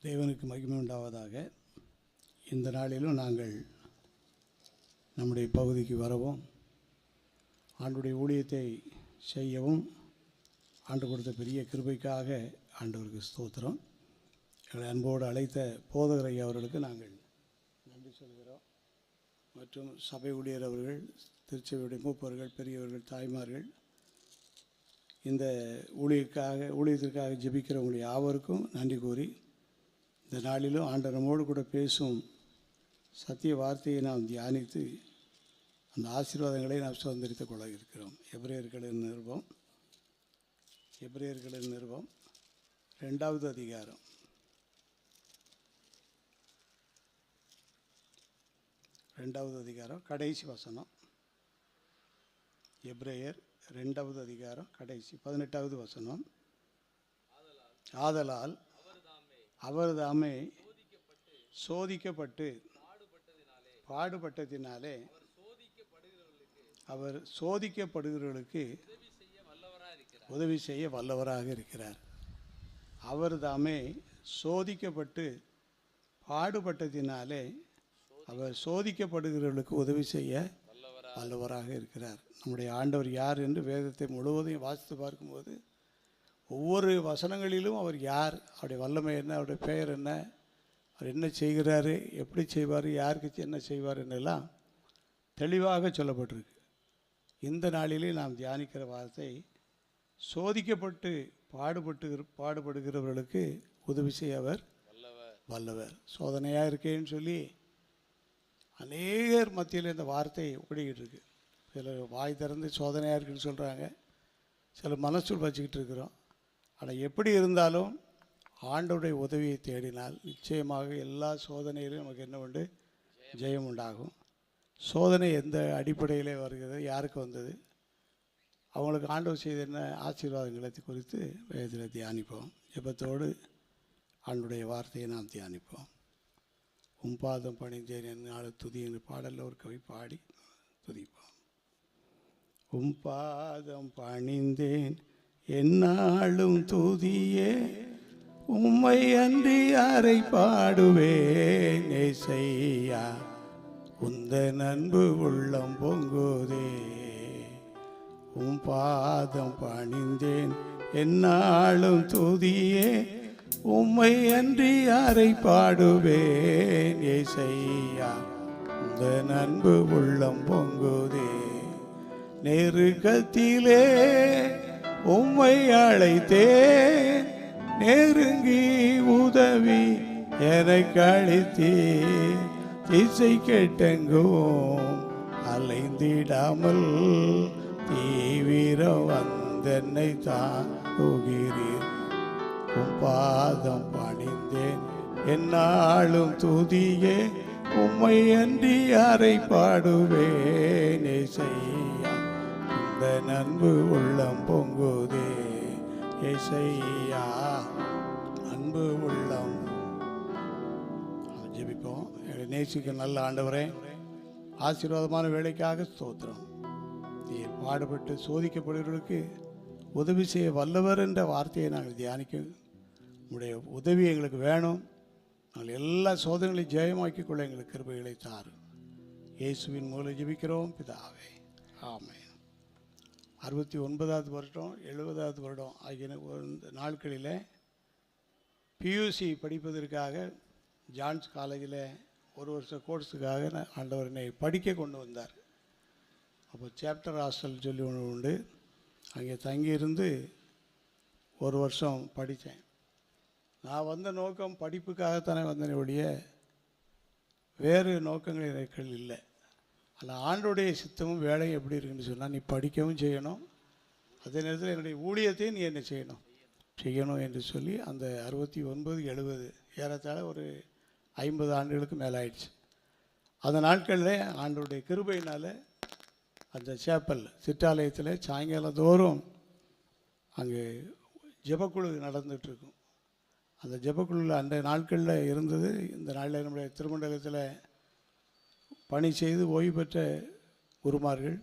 தேவனுக்கு மகிமை உண்டாவதாக. இந்த நாளிலும் நாங்கள் நம்முடைய பகுதிக்கு வரவும் ஆண்டுடைய ஊழியத்தை செய்யவும் ஆண்டு கொடுத்த பெரிய கிருபைக்காக ஆண்டவருக்கு ஸ்தோத்திரம். எங்களை அன்போடு அழைத்த போதகர் ஐயா அவர்களுக்கு நாங்கள் நன்றி சொல்கிறோம். மற்றும் சபை ஊழியர் அவர்கள், திருச்சபையுடைய மூப்பர்கள், பெரியவர்கள், தாய்மார்கள், இந்த ஊழியத்திற்காக ஜெபிக்கிறவங்களுடைய யாவருக்கும் நன்றி கூறி, இந்த நாளிலும் ஆண்டவர் நம்மோடு கூட பேசும் சத்திய வார்த்தையை நாம் தியானித்து அந்த ஆசீர்வாதங்களை நாம் சுதந்திரித்துக் கொள்ள இருக்கிறோம். எபிரேயர்களின் நிருபம் 2வது அதிகாரம் 2வது அதிகாரம் கடைசி வசனம். எபிரேயர் 2வது அதிகாரம் கடைசி 18வது வசனம். ஆதலால் அவர் தாமே சோதிக்கப்பட்டு பாடுபட்டதினாலே அவர் சோதிக்கப்படுகிறவர்களுக்கு உதவி செய்ய வல்லவராக இருக்கிறார். அவர் தாமே சோதிக்கப்பட்டு பாடுபட்டதினாலே அவர் சோதிக்கப்படுகிறவர்களுக்கு உதவி செய்ய வல்லவராக இருக்கிறார். நம்முடைய ஆண்டவர் யார் என்று வேதத்தை முழுவதையும் வாசித்து பார்க்கும்போது ஒவ்வொரு வசனங்களிலும் அவர் யார், அவருடைய வல்லமை என்ன, அவருடைய பெயர் என்ன, அவர் என்ன செய்கிறாரு, எப்படி செய்வார், யாருக்கு என்ன செய்வார் என்னெல்லாம் தெளிவாக சொல்லப்பட்டிருக்கு. இந்த நாளிலே நாம் தியானிக்கிற வார்த்தை சோதிக்கப்பட்டு பாடுபடுகிறவர்களுக்கு உதவி செய்ய அவர் வல்லவர். சோதனையாக இருக்கேன்னு சொல்லி அநேகர் மத்தியில் இந்த வார்த்தை ஓடிக்கிட்டு இருக்கு. சிலர் வாய் திறந்து சோதனையாக இருக்குன்னு சொல்கிறாங்க, சிலர் மனசுள் வச்சுக்கிட்டு இருக்கிறோம். ஆனால் எப்படி இருந்தாலும் ஆண்டவருடைய உதவியை தேடினால் நிச்சயமாக எல்லா சோதனையிலும் நமக்கு என்ன உண்டு? ஜெயம் உண்டாகும். சோதனை எந்த அடிப்படையில் வருகிறது, யாருக்கு வந்தது, அவங்களுக்கு ஆண்டவர் செய்த என்ன ஆசீர்வாதங்களை குறித்து வேதத்தில் தியானிப்போம். ஜெபத்தோடு ஆண்டவருடைய வார்த்தையை நாம் தியானிப்போம். உம்பாதம் பணிந்தேன் என்னாலும் துதி என்று பாடலில் ஒரு கவி பாடி துதிப்போம். உம்பாதம் பணிந்தேன் என்னாலும் துதியே, உம்மை அன்றி யாரை பாடுவேன் ஏசையா, உந்தன் அன்பு உள்ளம் பொங்குதே. உம் பாதம் பணிந்தேன் என்னாலும் துதியே, உம்மை அன்றி யாரை பாடுவேன் ஏசையா, உந்தன் அன்பு உள்ளம் பொங்குதே. நெருக்கத்திலே உம்மை அழைத்தேன், நெருங்கி உதவி எனக்கு அளித்தீர். திசை கெட்டெங்கும் அலைந்திடாமல் தீவிரம் வந்தென்னை தாங்குகிறீர். உம் பாதம் பணிந்தேன் என்னாலும் துதியே, உம்மை அன்றி யாரை பாடுவேன் ஏசையா, இந்த அன்பு உள்ளம் பொங்குதே. ஏசையா அன்பு உள்ளம். ஜெபிப்போம். எங்களை நேசிக்க நல்ல ஆண்டவரே, ஆசீர்வாதமான வேலைக்காக ஸ்தோத்திரம். நீர் பாடுபட்டு சோதிக்கப்படுகிறவர்களுக்கு உதவி செய்ய வல்லவர் என்ற வார்த்தையை நாங்கள் தியானிக்க உங்களுடைய உதவி எங்களுக்கு வேணும். நாங்கள் எல்லா சோதனைகளையும் ஜெயமாக்கிக் கொள்ள எங்களுக்கு கிருபைகளை தாரும். இயேசுவின் மூலம் ஜெபிக்கிறோம் பிதாவே, ஆமென். 69வது வருடம் 70வது வருடம் ஆகிய நாட்களில் பியூசி படிப்பதற்காக ஜான்ஸ் காலேஜில் ஒரு வருஷ கோர்ஸுக்காக ஆண்டவர் என்னை படிக்க கொண்டு வந்தார். அப்போ சாப்டர் ஹாஸ்டல் சொல்லி ஒன்று உண்டு, அங்கே தங்கியிருந்து ஒரு வருஷம் படித்தேன். நான் வந்த நோக்கம் படிப்புக்காகத்தானே வந்தேனே ஒழிய வேறு நோக்கங்கள் எனக்கு இல்லை. ஆனால் ஆண்டோடைய சித்தமும் வேலையும் எப்படி இருக்குன்னு சொன்னால், நீ படிக்கவும் செய்யணும், அதே நேரத்தில் என்னுடைய ஊழியத்தையும் நீ என்ன செய்யணும் என்று சொல்லி அந்த 69 70 ஏறத்தாழ ஒரு 50 ஆண்டுகளுக்கு மேலே ஆயிடுச்சு. அந்த நாட்களில் ஆண்டோடைய கிருபையினால் அந்த சேப்பல் சிற்றாலயத்தில் சாயங்காலம் தோறும் அங்கே ஜெபக்குழு நடந்துகிட்ருக்கும். அந்த ஜெபக்குழுவில் அந்த நாட்களில் இருந்தது. இந்த நாளில் நம்முடைய திருமண்டலத்தில் பணி செய்து ஓய்வு பெற்ற குருமார்கள்,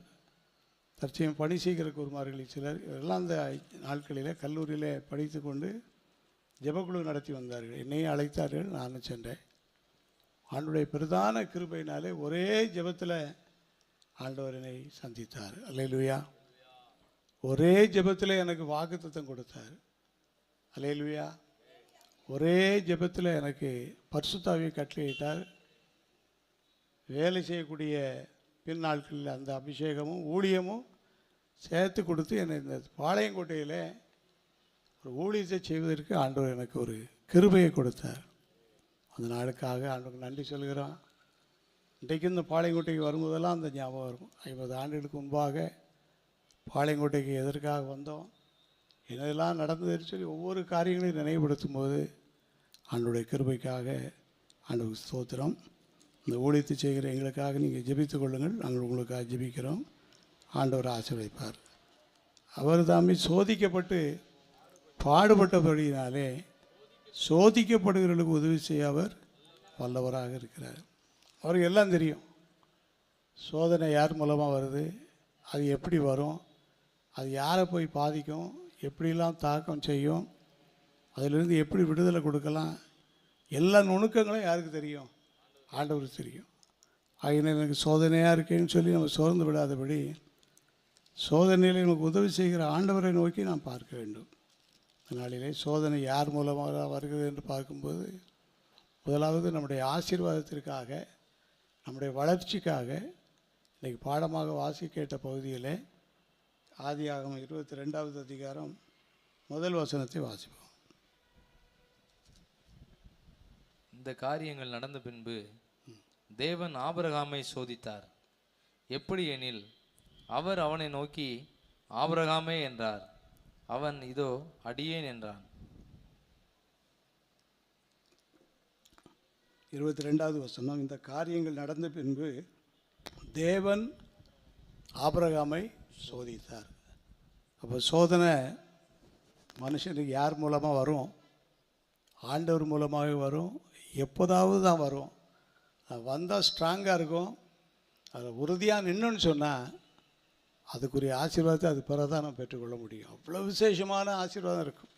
தற்சமயம் பணி செய்கிற குருமார்கள் சிலர் எல்லாம் அந்த நாட்களில் கல்லூரியில் படித்து கொண்டு ஜெபக்குழு நடத்தி வந்தார்கள். என்னையும் அழைத்தார்கள், நானும் சென்றேன். ஆண்டவருடைய பிரதான கிருபையினாலே ஒரே ஜெபத்தில் ஆண்டவர் என்னை சந்தித்தார். அல்லேலூயா. ஒரே ஜெபத்தில் எனக்கு வாக்குத்தத்தம் கொடுத்தார். அல்லேலூயா. ஒரே ஜெபத்தில் எனக்கு பரிசுத்த ஆவியை கட்டளையிட்டார். வேலை செய்யக்கூடிய பின் நாட்களில் அந்த அபிஷேகமும் ஊழியமும் சேர்த்து கொடுத்து என்னை இந்த பாளையங்கோட்டையில் ஒரு ஊழியத்தை செய்வதற்கு ஆண்டவர் எனக்கு ஒரு கிருபையை கொடுத்தார். அந்த நாளுக்காக ஆண்டவருக்கு நன்றி சொல்கிறோம். இன்றைக்கு இந்த பாளையங்கோட்டைக்கு வரும்போதெல்லாம் அந்த ஞாபகம் இருக்கும். 50 ஆண்டுகளுக்கு முன்பாக பாளையங்கோட்டைக்கு எதற்காக வந்தோம், என்னதெல்லாம் நடந்ததுன்னு சொல்லி ஒவ்வொரு காரியங்களையும் நினைவுபடுத்தும் போது ஆண்டவருடைய கிருபைக்காக ஆண்டவருக்கு ஸ்தோத்திரம். இந்த ஊழியத்தை செய்கிற எங்களுக்காக நீங்கள் ஜெபித்து கொள்ளுங்கள், நாங்கள் உங்களுக்காக ஜெபிக்கிறோம். ஆண்டவர் ஆசீர்வதிப்பார். அவர் தாமே சோதிக்கப்பட்டு பாடுபட்டபடியினாலே சோதிக்கப்படுகிறவர்களுக்கு உதவி செய்ய அவர் வல்லவராக இருக்கிறார். அவருக்கு எல்லாம் தெரியும். சோதனை யார் மூலமாக வருது, அது எப்படி வரும், அது யாரை போய் பாதிக்கும், எப்படிலாம் தாக்கம் செய்யும், அதிலிருந்து எப்படி விடுதலை கொடுக்கலாம், எல்லா நுணுக்கங்களும் யாருக்கு தெரியும், ஆண்டவருக்கு தெரியும். ஆகினால் எனக்கு சோதனையாக இருக்கேன்னு சொல்லி நம்ம சோர்ந்து விடாதபடி சோதனையில் எனக்கு உதவி செய்கிற ஆண்டவரை நோக்கி நாம் பார்க்க வேண்டும். அதனாலே சோதனை யார் மூலமாக வருகிறது என்று பார்க்கும்போது முதலாவது நம்முடைய ஆசீர்வாதத்திற்காக, நம்முடைய வளர்ச்சிக்காக இன்றைக்கு பாடமாக வாசி கேட்ட பகுதியில் ஆதியாகமம் 22வது அதிகாரம் முதல் வசனத்தை வாசிப்போம். இந்த காரியங்கள் நடந்த பின்பு தேவன் ஆபிரகாமை சோதித்தார். எப்படி எனில், அவர் அவனை நோக்கி ஆபிரகாமே என்றார். அவன் இதோ அடியேன் என்றான். 22வது வசனம். இந்த காரியங்கள் நடந்த பின்பு தேவன் ஆபிரகாமை சோதித்தார். அப்போ சோதனை மனுஷனுக்கு யார் மூலமாக வரும்? ஆண்டவர் மூலமாக வரும். எப்போதாவது தான் வரும். அது வந்தால் ஸ்ட்ராங்காக இருக்கும். அதை உறுதியாக நின்றுன்னு சொன்னால் அதுக்குரிய ஆசீர்வாதத்தை அது பிறகு தான் நம்ம பெற்றுக்கொள்ள முடியும். அவ்வளோ விசேஷமான ஆசீர்வாதம் இருக்கும்.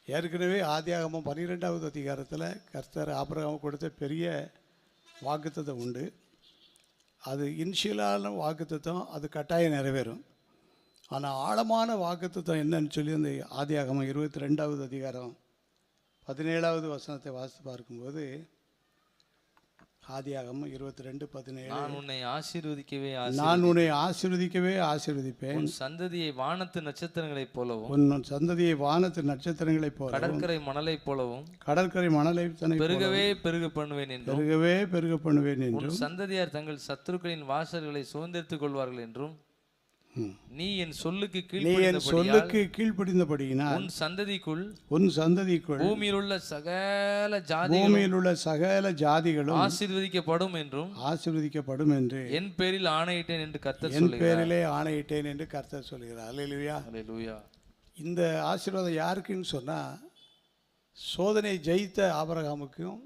ஏற்கனவே ஆதியாகமம் 12வது அதிகாரத்தில் கர்த்தர் ஆபிரகாமுக்கு கொடுத்த பெரிய வாக்குத்தத்தம் உண்டு. அது இனிஷியலான வாக்குத்தத்தம், அது கட்டாயம் நிறைவேறும். ஆனால் ஆழமான வாக்குத்தத்தம் என்னன்னு சொல்லி அந்த ஆதியாகமம் 22வது அதிகாரம் 17வது வசனத்தை வாசித்து பார்க்கும்போது, ஆதியாகமம் 22:17, நான் உன்னை ஆசீர்வதிக்கவே ஆசீர்வதிப்பேன். உன் சந்ததியை வானத்து நட்சத்திரங்களைப் போலவும், உன் சந்ததியை வானத்து நட்சத்திரங்களைப் போலவும், கடற்கரை மணலைப் போலவும், கடற்கரை மணலை பெருகவே பெருக பண்ணுவேன் என்றும், பெருகவே பெருக பண்ணுவேன் என்றும், உன் சந்ததியார் தங்கள் சத்துருக்களின் வாசல்களை சுதந்திரித்துக் கொள்வார்கள் என்றும், நீ என் சொல்லுக்கு கீழ்ப்படிந்தபடியினால் உன் சந்ததிக்குள் பூமியில் உள்ள சகல ஜாதிகளும் ஆசீர்வதிக்கப்படும் என்று என் பேரில் ஆணையிட்டேன் என்று கர்த்தர் சொல்கிறார். என் பேரிலே ஆணையிட்டேன் என்று கர்த்தர் சொல்கிறார். அல்லேலூயா. அல்லேலூயா. இந்த ஆசீர்வாதம் யாருக்குன்னு சொன்னால், சோதனையை ஜெயித்த ஆபிரகாமுக்கும்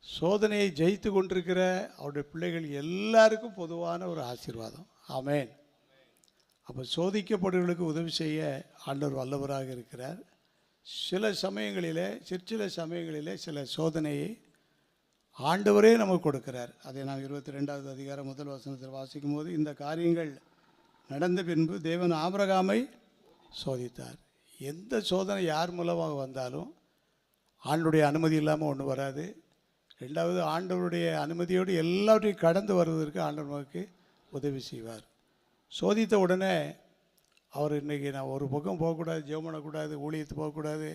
சோதனையை ஜெயித்து கொண்டிருக்கிற அவருடைய பிள்ளைகள் எல்லாருக்கும் பொதுவான ஒரு ஆசீர்வாதம். ஆமென். அப்போ சோதிக்கப்படுவர்களுக்கு உதவி செய்ய ஆண்டவர் வல்லவராக இருக்கிறார். சில சமயங்களிலே சில சோதனையை ஆண்டவரே நமக்கு கொடுக்கிறார். அதை நாம் 22வது அதிகாரம் முதல் வசனத்தில் வாசிக்கும் போது, இந்த காரியங்கள் நடந்த பின்பு தேவன் ஆபிரகாமை சோதித்தார். எந்த சோதனை யார் மூலமாக வந்தாலும் ஆண்டவருடைய அனுமதி இல்லாமல் ஒன்று வராது. ரெண்டாவது, ஆண்டவருடைய அனுமதியோடு எல்லாவற்றையும் கடந்து வருவதற்கு ஆண்டவர் நமக்கு உதவி செய்வார். சோதித்த உடனே அவர் இன்றைக்கி நான் ஒரு பக்கம் போகக்கூடாது, ஜெபம் பண்ணக்கூடாது, ஊழியத்து போகக்கூடாது,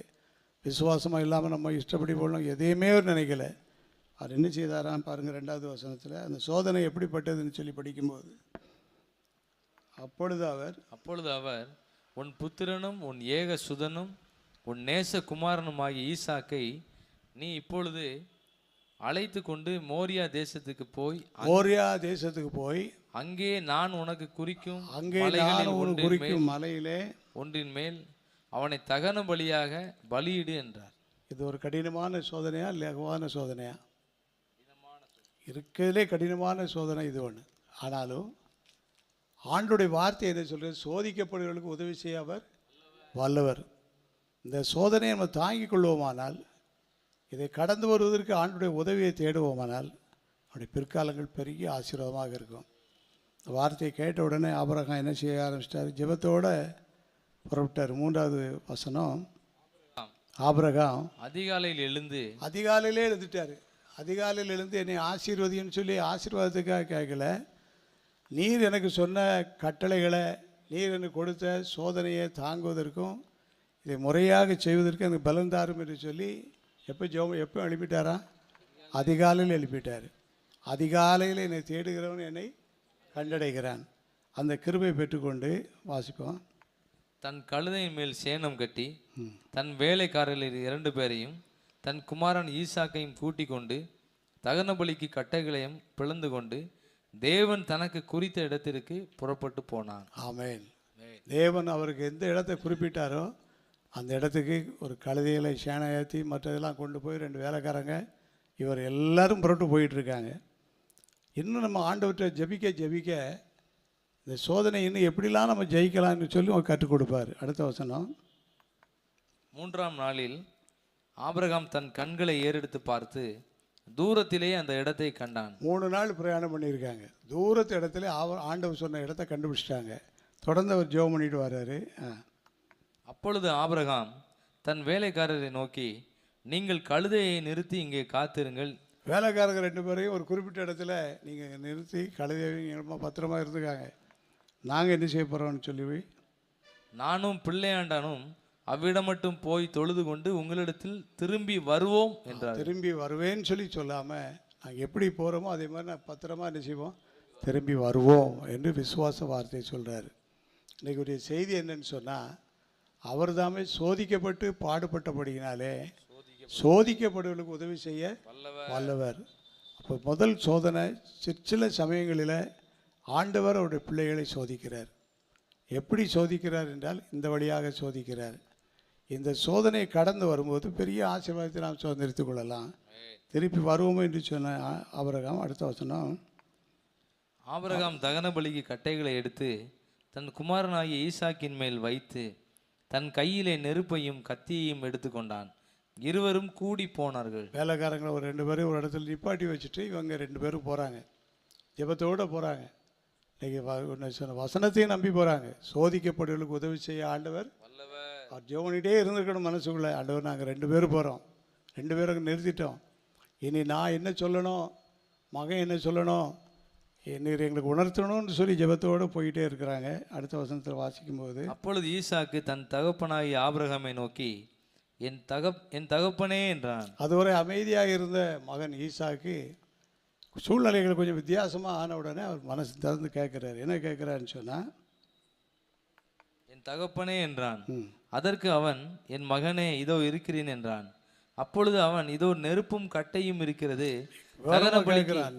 விசுவாசமாக இல்லாமல் நம்ம இஷ்டப்படி போடணும், எதையுமே அவர் நினைக்கல. அவர் என்ன செய்தாரான்னு பாருங்கள். 2வது வசனத்தில் அந்த சோதனை எப்படிப்பட்டதுன்னு சொல்லி படிக்கும்போது, அப்பொழுது அவர் உன் புத்திரனும் உன் ஏக சுதனும் உன் நேச குமாரனுமாகிய ஈசாக்கை நீ இப்பொழுது அழைத்து கொண்டு மோரியா தேசத்துக்கு போய் அங்கே நான் உனக்கு குறிக்கும் மலையிலே ஒன்றின் மேல் அவனை தகன பலியாக பலியிடு என்றார். இது ஒரு கடினமான சோதனையா, லகுவான சோதனையா? இருக்கிறதுலே கடினமான சோதனை இது ஒன்று. ஆனாலும் ஆண்டோடைய வார்த்தை என்ன சொல்கிறது? சோதிக்கப்படுவர்களுக்கு உதவி செய்ய அவர் வல்லவர். இந்த சோதனையை நம்ம தாங்கிக் கொள்வோமானால், இதை கடந்து வருவதற்கு ஆண்டுடைய உதவியை தேடுவோமானால், அவருடைய பிற்காலங்கள் பெரிய ஆசீர்வாதமாக இருக்கும். வார்த்தையை கேட்ட உடனே ஆபிரகாம் என்ன செய்ய ஆரம்பிச்சிட்டார்? ஜெபத்தோடு புறப்பட்டார். 3வது வசனம், ஆபிரகாம் அதிகாலையில் அதிகாலையிலே எழுந்துட்டார். அதிகாலையில் எழுந்து என்னை ஆசீர்வதின்னு சொல்லி ஆசீர்வாதத்துக்காக கேட்கல, நீர் எனக்கு சொன்ன கட்டளைகளை, நீர் எனக்கு கொடுத்த சோதனையை தாங்குவதற்கும் இதை முறையாக செய்வதற்கு எனக்கு பலன் தாரும் என்று சொல்லி எப்போ எழுப்பிட்டாரா? அதிகாலையில் எழுப்பிட்டார். அதிகாலையில் என்னை தேடுகிறவன் என்னை கண்டடைகிறான். அந்த கிருபை பெற்றுக்கொண்டு வாசிப்போம். தன் கழுதையின் மேல் சேணம் கட்டி தன் வேலைக்காரர்கள் 2 பேரையும் தன் குமாரன் ஈசாக்கையும் கூட்டிக் கொண்டு தகன பலிக்கு கட்டைகளையும் பிளந்து கொண்டு தேவன் தனக்கு குறித்த இடத்திற்கு புறப்பட்டு போனான். ஆமென். தேவன் அவருக்கு எந்த இடத்தை குறிப்பிட்டாரோ அந்த இடத்துக்கு ஒரு கழுதைகளை சேனை ஏற்றி மற்றதெல்லாம் கொண்டு போய் 2 வேலைக்காரங்க இவர் எல்லாரும் புறப்பட்டு போயிட்டுருக்காங்க. இன்னும் நம்ம ஆண்டவற்றை ஜெபிக்க இந்த சோதனை இன்னும் எப்படிலாம் நம்ம ஜெயிக்கலாம்னு சொல்லி அவர் கற்றுக் கொடுப்பார். அடுத்த வசனம், 3ஆம் நாளில் ஆபிரகாம் தன் கண்களை ஏறெடுத்து பார்த்து தூரத்திலே அந்த இடத்தை கண்டான். 3 நாள் பிரயாணம் பண்ணியிருக்காங்க. தூரத்து இடத்துல ஆண்டவர் சொன்ன இடத்த கண்டுபிடிச்சிட்டாங்க. தொடர்ந்து அவர் ஜெபம் பண்ணிட்டு வர்றாரு. அப்பொழுது ஆபிரகாம் தன் வேலைக்காரரை நோக்கி, நீங்கள் கழுதையை நிறுத்தி இங்கே காத்திருங்கள். வேலைக்காரங்க 2 பேரையும் ஒரு குறிப்பிட்ட இடத்துல நீங்கள் நிறுத்தி கழுதையை பத்திரமா இருந்துக்காங்க, நாங்கள் என்ன செய்ய போகிறோம்னு சொல்லி, நானும் பிள்ளையாண்டானும் அவ்விடம் மட்டும் போய் தொழுது கொண்டு உங்களிடத்தில் திரும்பி வருவோம் என்றார். திரும்பி வருவேன்னு சொல்லி சொல்லாமல் நாங்கள் எப்படி போகிறோமோ அதே மாதிரி நான் பத்திரமா என்ன செய்வோம், திரும்பி வருவோம் என்று விசுவாச வார்த்தை சொல்கிறார். இன்றைக்குரிய செய்தி என்னன்னு சொன்னால், அவர் தாமே சோதிக்கப்பட்டு பாடுபட்டபடியினாலே சோதிக்கப்படுவர்களுக்கு உதவி செய்ய வல்லவர். அப்போ முதல் சோதனை சில சமயங்களில் ஆண்டவர் அவருடைய பிள்ளைகளை சோதிக்கிறார். எப்படி சோதிக்கிறார் என்றால் இந்த வழியாக சோதிக்கிறார். இந்த சோதனையை கடந்து வரும்போது பெரிய ஆசீர்வாதத்தை நாம் சுதந்திரித்துக் கொள்ளலாம். திருப்பி வருவோம் என்று சொன்ன ஆபிரகாம். அடுத்த வசனம், ஆபிரகாம் தகன பலிக்கு கட்டைகளை எடுத்து தன் குமாரனாகிய ஈசாக்கின் மேல் வைத்து தன் கையிலே நெருப்பையும் கத்தியையும் எடுத்துக்கொண்டான். இருவரும் கூடி போனார்கள். வேலைக்காரங்களை ஒரு 2 பேரும் ஒரு இடத்துல நிப்பாட்டி வச்சுட்டு இவங்க 2 பேரும் போகிறாங்க. ஜெபத்தோடு போகிறாங்க. இன்றைக்கி சொன்ன வசனத்தையும் நம்பி போகிறாங்க. சோதிக்கப்படுவர்களுக்கு உதவி செய்ய ஆண்டவர் அவர் ஜெபனிட்டே இருந்திருக்கணும் மனசுக்குள்ளே. ஆண்டவர் நாங்கள் 2 பேரும் போகிறோம், 2 பேரும் நிறுத்திட்டோம், இனி நான் என்ன சொல்லணும், மகன் என்ன சொல்லணும், நீர் எங்களுக்கு உணர்த்தணும்னு சொல்லி ஜெபத்தோடு போயிட்டே இருக்கிறாங்க. அடுத்த வசனத்தில் வாசிக்கும்போது, அப்பொழுது ஈசாக்கு தன் தகப்பனாகிய ஆபிரகாமை நோக்கி, என் தகப்பனே என்றான். அதுவரை அமைதியாக இருந்த மகன் ஈசாக்கு சூழ்நிலைகள் கொஞ்சம் வித்தியாசமாக ஆன உடனே அவர் மனசு திறந்து கேட்குறாரு. என்ன கேட்குறாருன்னு சொன்னால், என் தகப்பனே என்றான். அதற்கு அவன், என் மகனே இதோ இருக்கிறேன் என்றான். அப்பொழுது அவன், இதோ நெருப்பும் கட்டையும் இருக்கிறது,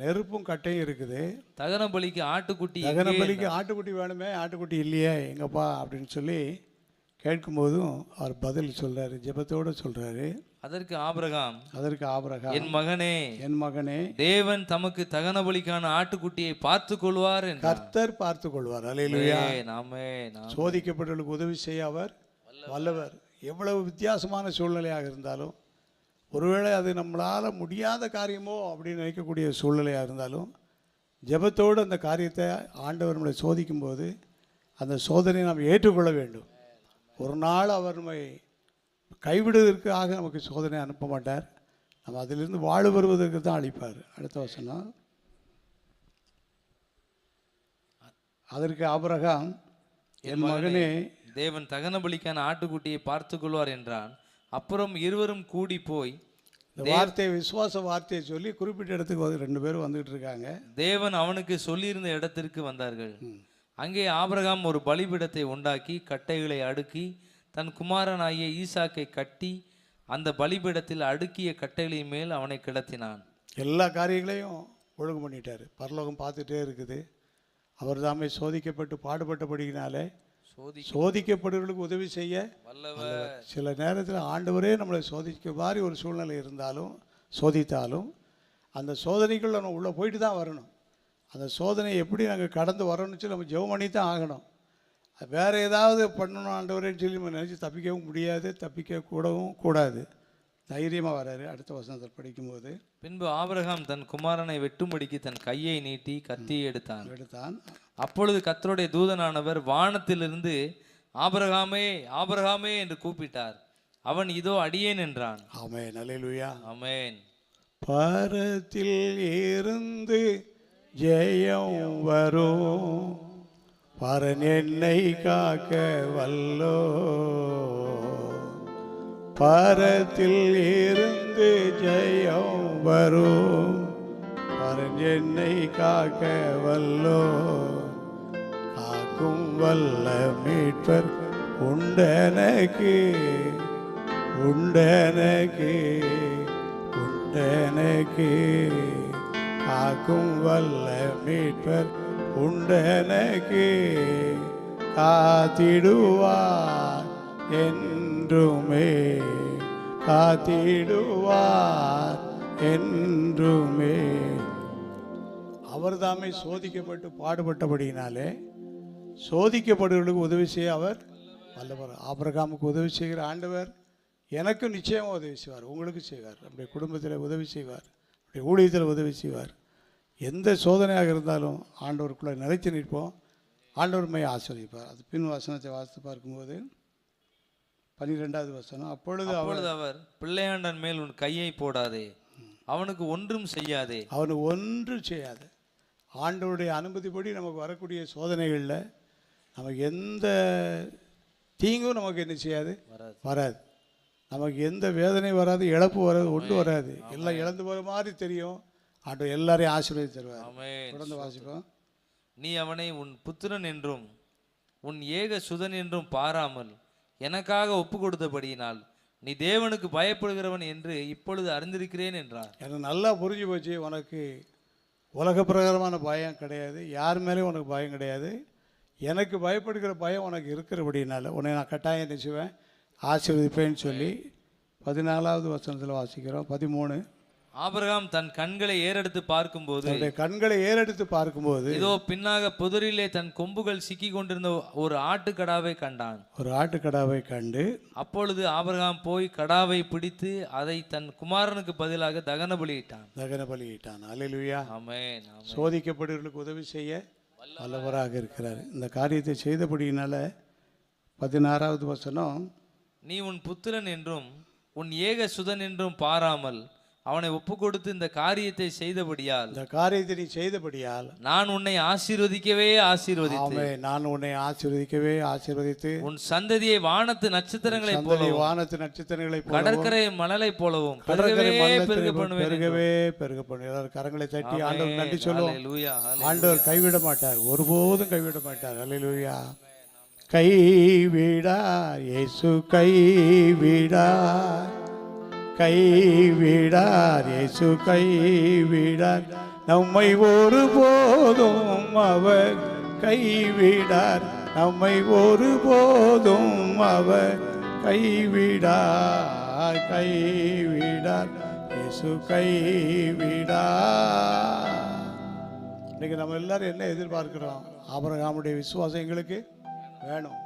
நெருப்பும் கட்டையும் இருக்குது, தகன பலிக்கு ஆட்டுக்குட்டி, தகன பலிக்கு ஆட்டுக்குட்டி வேணுமே, ஆட்டுக்குட்டி இல்லையே எங்கப்பா அப்படின்னு சொல்லி கேட்கும்போதும் அவர் பதில் சொல்றாரு, ஜெபத்தோடு சொல்றாரு. அதற்கு ஆபிரகாம், என் மகனே தேவன் தமக்கு தகன பலிக்கான ஆட்டுக்குட்டியை பார்த்து கொள்வார் என்றார். கர்த்தர் பார்த்து கொள்வார். அல்லேலூயா. நாமே சோதிக்கப்பட்டவர்களுக்கு உதவி செய்ய அவர் வல்லவர். எவ்வளவு வித்தியாசமான சூழ்நிலையாக இருந்தாலும், ஒருவேளை அது நம்மளால் முடியாத காரியமோ அப்படின்னு நினைக்கக்கூடிய சூழ்நிலையாக இருந்தாலும், ஜெபத்தோடு அந்த காரியத்தை ஆண்டவர் நம்மளை சோதிக்கும்போது அந்த சோதனையை நாம் ஏற்றுக்கொள்ள வேண்டும். ஒரு நாள் அவர் நம்மை கைவிடுவதற்காக நமக்கு சோதனை அனுப்ப மாட்டார். நம்ம அதிலிருந்து வாழ் வருவதற்கு தான் அளிப்பார். அடுத்த வசனம், அதற்கு ஆபிரகாம், என் மகனே தேவன் தகன பலிக்கான ஆட்டுக்குட்டியை பார்த்து கொள்வார் என்றான். அப்புறம் இருவரும் கூடி போய், இந்த வார்த்தையை விசுவாச வார்த்தையை சொல்லி குறிப்பிட்ட இடத்துக்கு 2 பேரும் வந்துகிட்டு இருக்காங்க. தேவன் அவனுக்கு சொல்லியிருந்த இடத்திற்கு வந்தார்கள். அங்கே ஆபிரகாம் ஒரு பலிபீடத்தை உண்டாக்கி கட்டைகளை அடுக்கி தன் குமாரனாகிய ஈசாக்கை கட்டி அந்த பலிபீடத்தில் அடுக்கிய கட்டைகளின் மேல் அவனை கிடத்தினான். எல்லா காரியங்களையும் ஒழுங்கு பண்ணிட்டார். பரலோகம் பார்த்துட்டே இருக்குது. அவர் தாமே சோதிக்கப்பட்டு பாடுபட்டபடியினாலே சோதிக்கப்படுவர்களுக்கு உதவி செய்ய வல்லவர். சில நேரத்தில் ஆண்டவரே நம்மளை சோதிக்க மாதிரி ஒரு சூழ்நிலை இருந்தாலும் சோதித்தாலும் அந்த சோதனைக்குள்ள நம்ம உள்ளே போயிட்டு தான் வரணும். அந்த சோதனையை எப்படி நாங்கள் கடந்து வரணும்னு சொல்லி நம்ம ஜெபம் பண்ணி தான் ஆகணும். வேறு ஏதாவது பண்ணணும் ஆண்டவரேன்னு சொல்லி நம்ம நினச்சி தப்பிக்கவும் முடியாது, தப்பிக்க கூடாது. தைரியமாக வராரு. அடுத்த வசனத்தை படிக்கும்போது, பின்பு ஆபிரகாம் தன் குமாரனை வெட்டும்படிக்கு தன் கையை நீட்டி கத்தியை எடுத்தான். அப்பொழுது கர்த்தருடைய தூதனானவர் வானத்திலிருந்து ஆபிரகாமே ஆபிரகாமே என்று கூப்பிட்டார். அவன் இதோ அடியேன் என்றான். ஆமென், அல்லேலூயா. ஆமென். பரத்தில் இருந்து ஜெயம் வரும், பரன் என்னை காக்க வல்லோ. பரத்தில் இருந்து ஜெயம் வரும், பரன் என்னை காக்க வல்லோ. காக்கும் வல்ல மீட்பர் உண்டனக்கு, உண்டனக்கு, உண்டனக்கு. காக்கும் வல்ல மீட்பர் உண்டனக்கு. காத்திடுவார் என்றுமே, காத்திடுவார் என்றுமே. அவர்தாமே சோதிக்கப்பட்டு பாடுபட்டபடியினாலே சோதிக்கப்படுவர்களுக்கு உதவி செய்ய அவர் வல்லவர். ஆபிரகாமுக்கு உதவி செய்கிற ஆண்டவர் எனக்கு நிச்சயமாக உதவி செய்வார், உங்களுக்கு செய்வார், நம்முடைய குடும்பத்தில் உதவி செய்வார், நம்முடைய ஊழியத்தில் உதவி செய்வார். எந்த சோதனையாக இருந்தாலும் ஆண்டவருக்குள்ளே நிலைத்து நிற்போம், ஆண்டவர் மையை ஆசீர்வதிப்பார். அது பின் வசனத்தை வாசித்து பார்க்கும்போது 12வது வசனம், அப்பொழுது அவர் பிள்ளையாண்டன் மேல் உன் கையை போடாதே, அவனுக்கு ஒன்றும் செய்யாதே. அவனுக்கு ஒன்றும் செய்யாது. ஆண்டவருடைய அனுமதிப்படி நமக்கு வரக்கூடிய சோதனைகளில் நமக்கு எந்த தீங்கும் நமக்கு என்ன செய்யாது, வராது. நமக்கு எந்த வேதனை வராது, இழப்பு வராது, ஒன்றும் வராது. எல்லாம் இழந்து போகிற மாதிரி தெரியும். ஆண்டவர் எல்லாரையும் ஆசீர்வதி தருவார். தொடர்ந்து வாசிப்போம். நீ அவனை உன் புத்திரன் என்றும் உன் ஏக சுதன் என்றும் பாராமல் எனக்காக ஒப்பு கொடுத்தபடியினால் நீ தேவனுக்கு பயப்படுகிறவன் என்று இப்பொழுது அறிந்திருக்கிறேன் என்றார். எனக்கு நல்லா புரிஞ்சு போச்சு, உனக்கு உலக பிரகாரமான பயம் கிடையாது, யார் மேலேயும் உனக்கு பயம் கிடையாது. எனக்கு பயப்படுகிற பயம் உனக்கு இருக்கிறபடினால உன்னை நான் கட்டாயம் நினைச்சுவேன், ஆசீர்வதிப்பேன்னு சொல்லி 14வது வசனத்தில் வாசிக்கிறோம். 13, ஆபிரகாம் தன் கண்களை ஏறெடுத்து பார்க்கும்போது, கண்களை ஏறெடுத்து பார்க்கும்போது இதோ பின்னாக புதரிலே தன் கொம்புகள் சிக்கி கொண்டிருந்த ஒரு ஆட்டுக்கடாவை கண்டான். ஒரு ஆட்டுக்கடாவை கண்டு, அப்பொழுது ஆபிரகாம் போய் கடாவை பிடித்து அதை தன் குமாரனுக்கு பதிலாக தகன பலியிட்டான். அல்லேலூயா. ஆமென். சோதிக்கப்படுவர்களுக்கு உதவி செய்ய வல்லவராக இருக்கிறார். இந்த காரியத்தை செய்தபடியினால 16வது வசனம், நீ உன் புத்திரன் என்றும் உன் ஏக சுதன் என்றும் பாராமல் அவனை ஒப்பு கொடுத்து இந்த காரியத்தை செய்தபடியால், இந்த காரியத்தை நீ செய்தபடியால் நான் உன்னை ஆசீர்வதிக்கவே ஆசீர்வதித்து, நான் உன்னை ஆசீர்வதிக்கவே ஆசீர்வதித்து உன் சந்ததியை வானத்து நட்சத்திரங்களை போலவும் வானத்து நட்சத்திரங்களை போலவும் கடற்கரை மணலை போலவும் கடற்கரை பெருக பண்ணுவேன். எல்லாரும் கரங்களை தட்டி ஆண்டவர் நன்றி சொல்லுவோம். அல்லேலூயா. ஆண்டவர் கைவிட மாட்டார், ஒருபோதும் கைவிட மாட்டார். அல்லேலூயா. கைவிடார் இயேசு, கைவிடார், கைவிடார் இயேசு, கைவிடார் நம்மை ஒருபோதும் அவர், கைவிடார் நம்மை ஒருபோதும் அவர், கைவிடார், கைவிடார் இயேசு, கைவிடார். இன்னைக்கு நம்ம எல்லாரும் என்ன எதிர்பார்க்கிறோம்? ஆபிரகாமுடைய விசுவாசம் எங்களுக்கு வேணும்,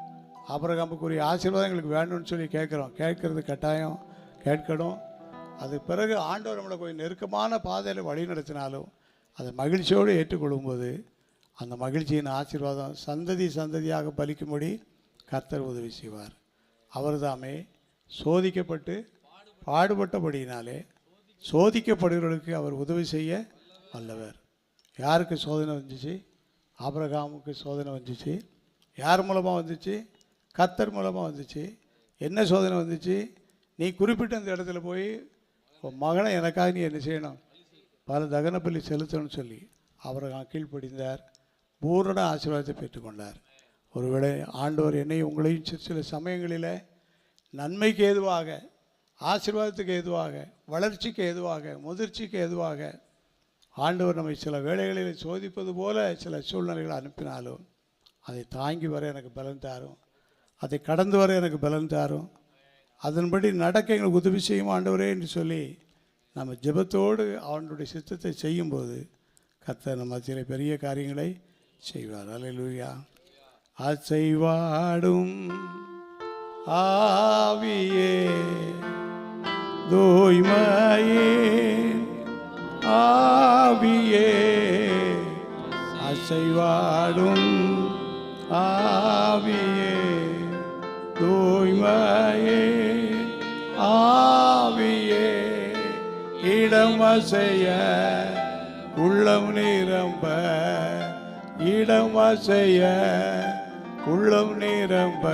ஆபிரகாமுக்குரிய ஆசீர்வாதம் எங்களுக்கு வேணும்னு சொல்லி கேட்குறோம். கேட்கறது கட்டாயம், கேட்கணும். அது பிறகு ஆண்டவர் நம்மளை கொஞ்சம் நெருக்கமான பாதையில் வழி நடத்தினாலும் அதை மகிழ்ச்சியோடு ஏற்றுக்கொள்ளும்போது அந்த மகிழ்ச்சியின் ஆசீர்வாதம் சந்ததி சந்ததியாக பலிக்கும்படி கர்த்தர் உதவி செய்வார். அவர் தாமே சோதிக்கப்பட்டு பாடுபட்டபடியினாலே சோதிக்கப்படுகிறவர்களுக்கு அவர் உதவி செய்ய வல்லவர். யாருக்கு சோதனை வந்துச்சு? ஆபிரகாமுக்கு சோதனை வந்துச்சு. யார் மூலமாக வந்துச்சு? கர்த்தர் மூலமாக வந்துச்சு. என்ன சோதனை வந்துச்சு? நீ குறிப்பிட்ட அந்த இடத்துல போய் உன் மகனை எனக்காக நீ என்ன செய்யணும், பல தகன பலி செலுத்தணும்னு சொல்லி ஆபிரகாம் கீழ்ப்படிந்தார், பூரண ஆசீர்வாதத்தை பெற்றுக்கொண்டார். ஒருவேளை ஆண்டவர் என்னையும் உங்களையும் சில சமயங்களில் நன்மைக்கு ஏதுவாக, ஆசீர்வாதத்துக்கு ஏதுவாக, வளர்ச்சிக்கு ஏதுவாக, முதிர்ச்சிக்கு ஏதுவாக ஆண்டவர் நம்மை சில வேளைகளில் சோதிப்பது போல சில சூழ்நிலைகளை அனுப்பினாலும் அதை தாங்கி வர எனக்கு பலன் தாரும், அதை கடந்து வர எனக்கு பலன் தாரும், அதன்படி நடக்க எங்களுக்கு உதவி செய்யும் ஆண்டவரே என்று சொல்லி நம்ம ஜெபத்தோடு அவனுடைய சித்தத்தை செய்யும்போது கர்த்தர் நம்ம மத்தியில் பெரிய காரியங்களை செய்வார். அல்லேலூயா. அசைவாடும் ஆவியே தூய்மையே ஆவியே அசைவாடும் ஆவியே தூய்மையே ஆவியே இடமசைய உள்ளம் நிரம்ப இடமசைய உள்ளம் நிரம்ப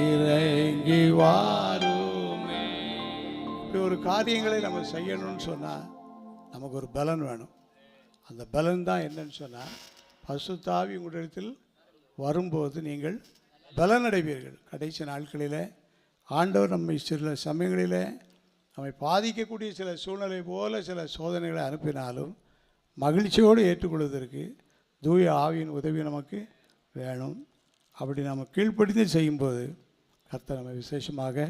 இறங்கி வாருமே. இப்படி ஒரு காரியங்களை நம்ம செய்யணும்னு சொன்னால் நமக்கு ஒரு பலன் வேணும். அந்த பலன் தான் என்னன்னு சொன்னால் பரிசுத்த ஆவி உங்களிடத்தில் வரும்போது நீங்கள் பலனடைவீர்கள். கடைசி நாட்களில் ஆண்டவர் நம்மை சில சமயங்களில் நம்மை பாதிக்கக்கூடிய சில சூழ்நிலை போல சில சோதனைகளை அனுப்பினாலும் மகிழ்ச்சியோடு ஏற்றுக்கொள்வதற்கு தூய ஆவியின் உதவி நமக்கு வேணும். அப்படி நம்ம கீழ்ப்படிந்து செய்யும்போது கர்த்தர் நம்மை விசேஷமாக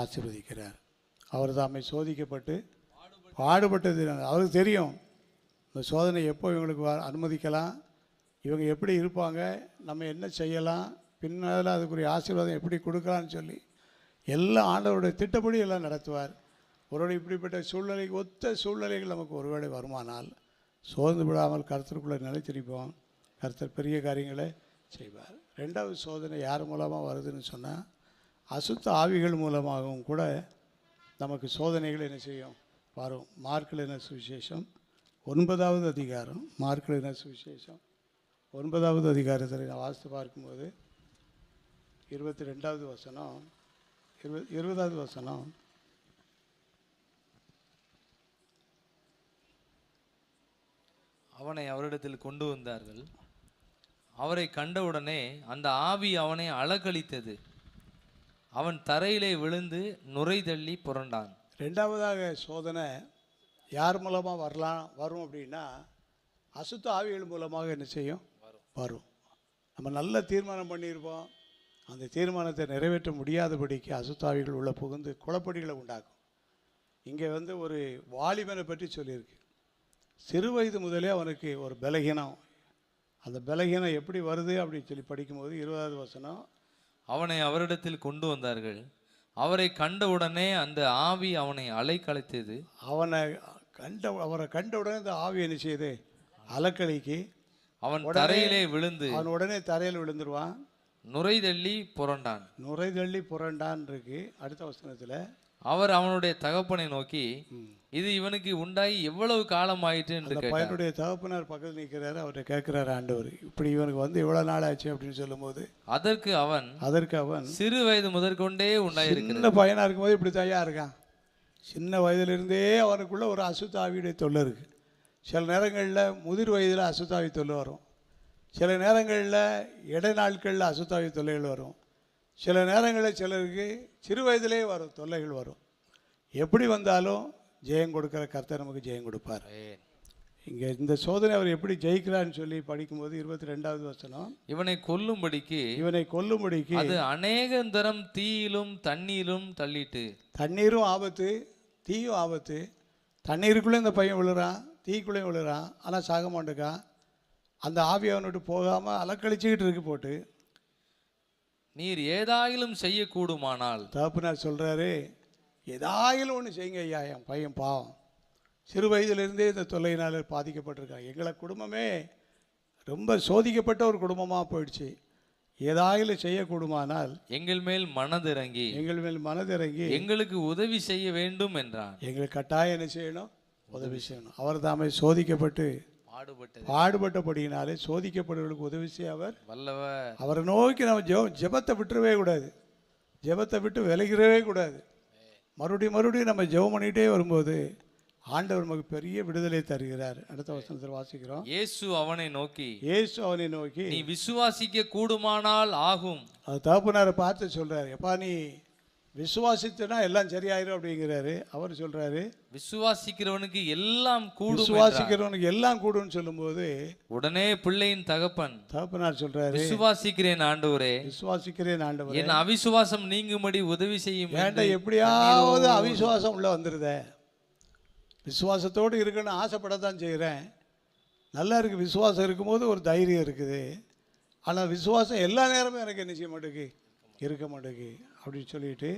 ஆசீர்வதிக்கிறார். அவர் தாமை சோதிக்கப்பட்டு பாடுபட்டது அவருக்கு தெரியும். இந்த சோதனை எப்போ இவங்களுக்கு அனுமதிக்கலாம், இவங்க எப்படி இருப்பாங்க, நம்ம என்ன செய்யலாம், பின்னால் அதுக்குரிய ஆசீர்வாதம் எப்படி கொடுக்கலான்னு சொல்லி எல்லாம் ஆண்டவருடைய திட்டப்படி எல்லாம் நடத்துவார். ஒருவேளை இப்படிப்பட்ட சூழ்நிலைக்கு ஒத்த சூழ்நிலைகள் நமக்கு ஒருவேளை வருமானால் சோர்ந்து விடாமல் கர்த்தருக்குள்ளே நிலைத்திருப்போம். கர்த்தர் பெரிய காரியங்களை செய்வார். ரெண்டாவது சோதனை யார் மூலமாக வருதுன்னு சொன்னால் அசுத்த ஆவிகள் மூலமாகவும் கூட நமக்கு சோதனைகள் என்ன செய்யும் வரும். மார்க்கில் சுவிசேஷம் 9வது அதிகாரம், மார்க்கில் சுவிசேஷம் 9வது அதிகாரத்தில் நான் வாசித்து பார்க்கும்போது 22வது வசனம் 20வது வசனம், அவனை அவரிடத்தில் கொண்டு வந்தார்கள். அவரை கண்டவுடனே அந்த ஆவி அவனை அலக்களித்தது. அவன் தரையிலே விழுந்து நுரை தள்ளி புரண்டான். ரெண்டாவதாக சோதனை யார் மூலமாக வரும் அப்படின்னா அசுத்த ஆவிகள் மூலமாக என்ன செய்யும் வரும். நம்ம நல்ல தீர்மானம் பண்ணியிருப்போம், அந்த தீர்மானத்தை நிறைவேற்ற முடியாதபடிக்கு அசுத்த ஆவிகள் உள்ள புகுந்து குழப்படிகளை உண்டாக்கும். இங்கே ஒரு வாலிபனை பற்றி சொல்லியிருக்கு. சிறு வயது முதலே அவனுக்கு ஒரு பலகீனம். அந்த பலகீனம் எப்படி வருது அப்படின்னு சொல்லி படிக்கும்போது 20வது வசனம், அவனை அவரிடத்தில் கொண்டு வந்தார்கள். அவரை கண்டவுடனே அந்த ஆவி அவனை அலைக்கழித்தது. அவரை கண்டவுடனே அந்த ஆவி என்ன செய்யுது அலக்களிக்கு. அவன் தரையிலே விழுந்து, அவன் உடனே தரையில் விழுந்துருவான், நுரை தள்ளி புரண்டான். நுரை தள்ளி புரண்டான் இருக்கு. அடுத்த வசனத்தில் அவர் அவனுடைய தகப்பனை நோக்கி, இது இவனுக்கு உண்டாகி எவ்வளவு காலம் ஆயிற்று என்று கேட்டார். பையனுடைய தகப்பனார் பக்கத்தில் நிற்கிறாரு. அவர்கிட்ட கேட்கிறாரு ஆண்டவர், இப்படி இவனுக்கு எவ்வளவு நாள் ஆச்சு அப்படின்னு சொல்லும்போது அதற்கு அவன் சிறு வயது முதற்கொண்டே உண்டாயிருக்கிறது. சின்ன பையனா இருக்கும்போது இப்படி தயாரா இருக்கான். சின்ன வயதிலிருந்தே அவனுக்குள்ள ஒரு அசுத்தாவியுடைய தொல்லை இருக்கு. சில நேரங்களில் முதிர் வயதில் அசுத்தாவி தொல்லை வரும், சில நேரங்களில் இடைநாட்களில் அசுத்தாவி தொல்லைகள் வரும், சில நேரங்களில் சிலருக்கு சிறு வயதிலே வரும் தொல்லைகள் வரும். எப்படி வந்தாலும் ஜெயம் கொடுக்குற கர்த்தர் நமக்கு ஜெயம் கொடுப்பார். இங்கே இந்த சோதனை அவர் எப்படி ஜெயிக்கிறான்னு சொல்லி படிக்கும்போது 22வது வசனம், இவனை கொல்லும்படிக்கு அது அநேகந்தரம் தீயிலும் தண்ணீரும் தள்ளிட்டு. தண்ணீரும் ஆபத்து, தீயும் ஆபத்து. தண்ணீருக்குள்ளே இந்த பையன் விழுறான், தீக்குள்ளே விழுறான், ஆனால் சாக மாட்டேக்கான். அந்த ஆவி அவனுட்டு போகாமல் அலக்கழிச்சுக்கிட்டு இருக்கு போட்டு. நீர் ஏதாயிலும் செய்யக்கூடுமானால், தகப்பனார் சொல்கிறாரு, ஏதாயிலும் ஒன்று செய்யுங்க ஐயா, என் பையன் பாவம் சிறு வயதிலிருந்தே இந்த தொல்லையினால் பாதிக்கப்பட்டிருக்காங்க. எங்களை குடும்பமே ரொம்ப சோதிக்கப்பட்ட ஒரு குடும்பமாக போயிடுச்சு. ஏதாயிலும் செய்யக்கூடுமானால் எங்கள் மேல் மனதிறங்கி எங்களுக்கு உதவி செய்ய வேண்டும் என்றான். எங்களுக்கு கட்டாயம் என்ன செய்யணும்? உதவி செய்யணும். அவர் தாமே சோதிக்கப்பட்டு பாடுபட்டபடியினாலே சோதிக்கப்படுவர்களுக்கு உதவி செய்ய அவர் வல்லவர். அவரை நோக்கி நம்ம ஜெபத்தை விட்டுறவே கூடாது, ஜெபத்தை விட்டு விலகிறவே கூடாது. மறுபடியும் நம்ம ஜெபம் பண்ணிகிட்டே வரும்போது ஆண்டவர் நமக்கு பெரிய விடுதலை தருகிறார். அடுத்த வசனத்தில் வாசிக்கிறோம், இயேசு அவனை நோக்கி நீ விசுவாசிக்க கூடுமானால் ஆகும். அது தகப்பனாரை பார்த்து சொல்றாரு, எப்பா நீ விசுவாசித்தனா எல்லாம் சரியாயிரும் அப்படிங்கிறாரு. அவர் சொல்றாரு, விசுவாசிக்கிறவனுக்கு எல்லாம் கூடும். விசுவாசிக்கிறவனுக்கு எல்லாம் கூடும்னு சொல்லும்போது உடனே பிள்ளையின் தகப்பனார் சொல்றாரு, விசுவாசிக்கிறேன் ஆண்டவரே, என் அவிசுவாசம் நீங்கும்படி உதவி செய்யும். வேண்டாம், எப்படியாவது அவிசுவாசம் உள்ள வந்துருத, விசுவாசத்தோடு இருக்கணும்னு ஆசைப்படத்தான் செய்கிறேன். நல்லா இருக்குது, விசுவாசம் இருக்கும்போது ஒரு தைரியம் இருக்குது. ஆனால் விசுவாசம் எல்லா நேரமும் எனக்கு என்ன செய்ய மாட்டேங்குது, இருக்க மாட்டேங்குது அப்படின்னு சொல்லிட்டு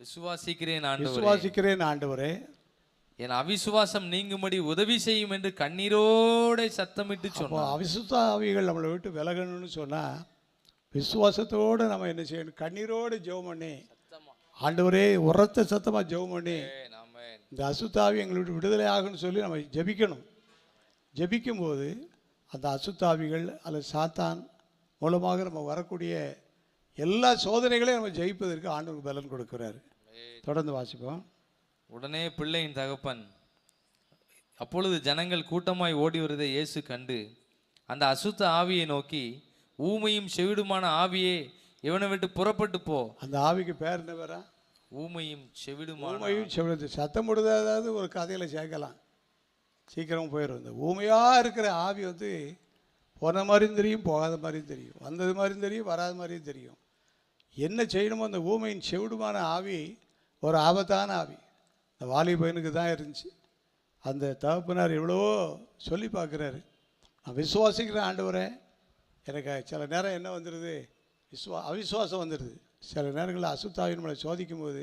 விசுவாசிக்கிறேன் ஆண்டவரே, விசுவாசிக்கிறேன் ஆண்டவரே, என் அவிசுவாசம் நீங்கும்படி உதவி செய்யும் என்று கண்ணீரோட சத்தமிட்டு அப்போ சொன்னார். அவிசுத்த ஆவிகள் நம்மளை விட்டு விலகணும்னு சொன்னால் விசுவாசத்தோடு நம்ம என்ன செய்யணும், கண்ணீரோடு ஜெபம் பண்ணி ஆண்டவரே உரத்த சத்தமாக ஜெபம் பண்ணி இந்த அசுத்தாவி எங்களை விட்டு விடுதலை ஆகும்னு சொல்லி நம்ம ஜெபிக்கணும். ஜெபிக்கும்போது அந்த அசுத்தாவிகள் அல்லது சாத்தான் மூலமாக நம்ம வரக்கூடிய எல்லா சோதனைகளையும் நம்ம ஜெயிப்பதற்கு ஆண்டவருக்கு பலன் கொடுக்கிறாரு. தொடர்ந்து வாசிப்போம். உடனே பிள்ளையின் தகப்பன், அப்பொழுது ஜனங்கள் கூட்டமாய் ஓடி வருவதை இயேசு கண்டு அந்த அசுத்த ஆவியை நோக்கி, ஊமையும் செவிடுமான ஆவியே, இவனை விட்டு புறப்பட்டு போ. அந்த ஆவிக்கு பேர் என்ன பேரா? ஊமையும் செவிடுமான. ஊமையும் செவிடு சத்தம் முடியாதாவது ஒரு கதையில் சேர்க்கலாம், சீக்கிரம் போயிடும். இந்த ஊமையாக இருக்கிற ஆவி வந்து போன மாதிரியும் தெரியும், போகாத மாதிரியும் தெரியும், வந்தது மாதிரியும் தெரியும், வராத மாதிரியும் தெரியும். என்ன செய்யணுமோ அந்த ஊமையின் செவிடுமான ஆவி ஒரு ஆபத்தான ஆவி. இந்த வாலி பையனுக்கு தான் இருந்துச்சு. அந்த தகப்பனார் எவ்வளவோ சொல்லி பார்க்குறாரு, நான் விசுவாசிக்கிறேன் ஆண்டவரே. எனக்கு சில நேரம் என்ன வந்துடுது, அவிசுவாசம் வந்துடுது. சில நேரங்களில் அசுத்தாவி நம்மளை சோதிக்கும் போது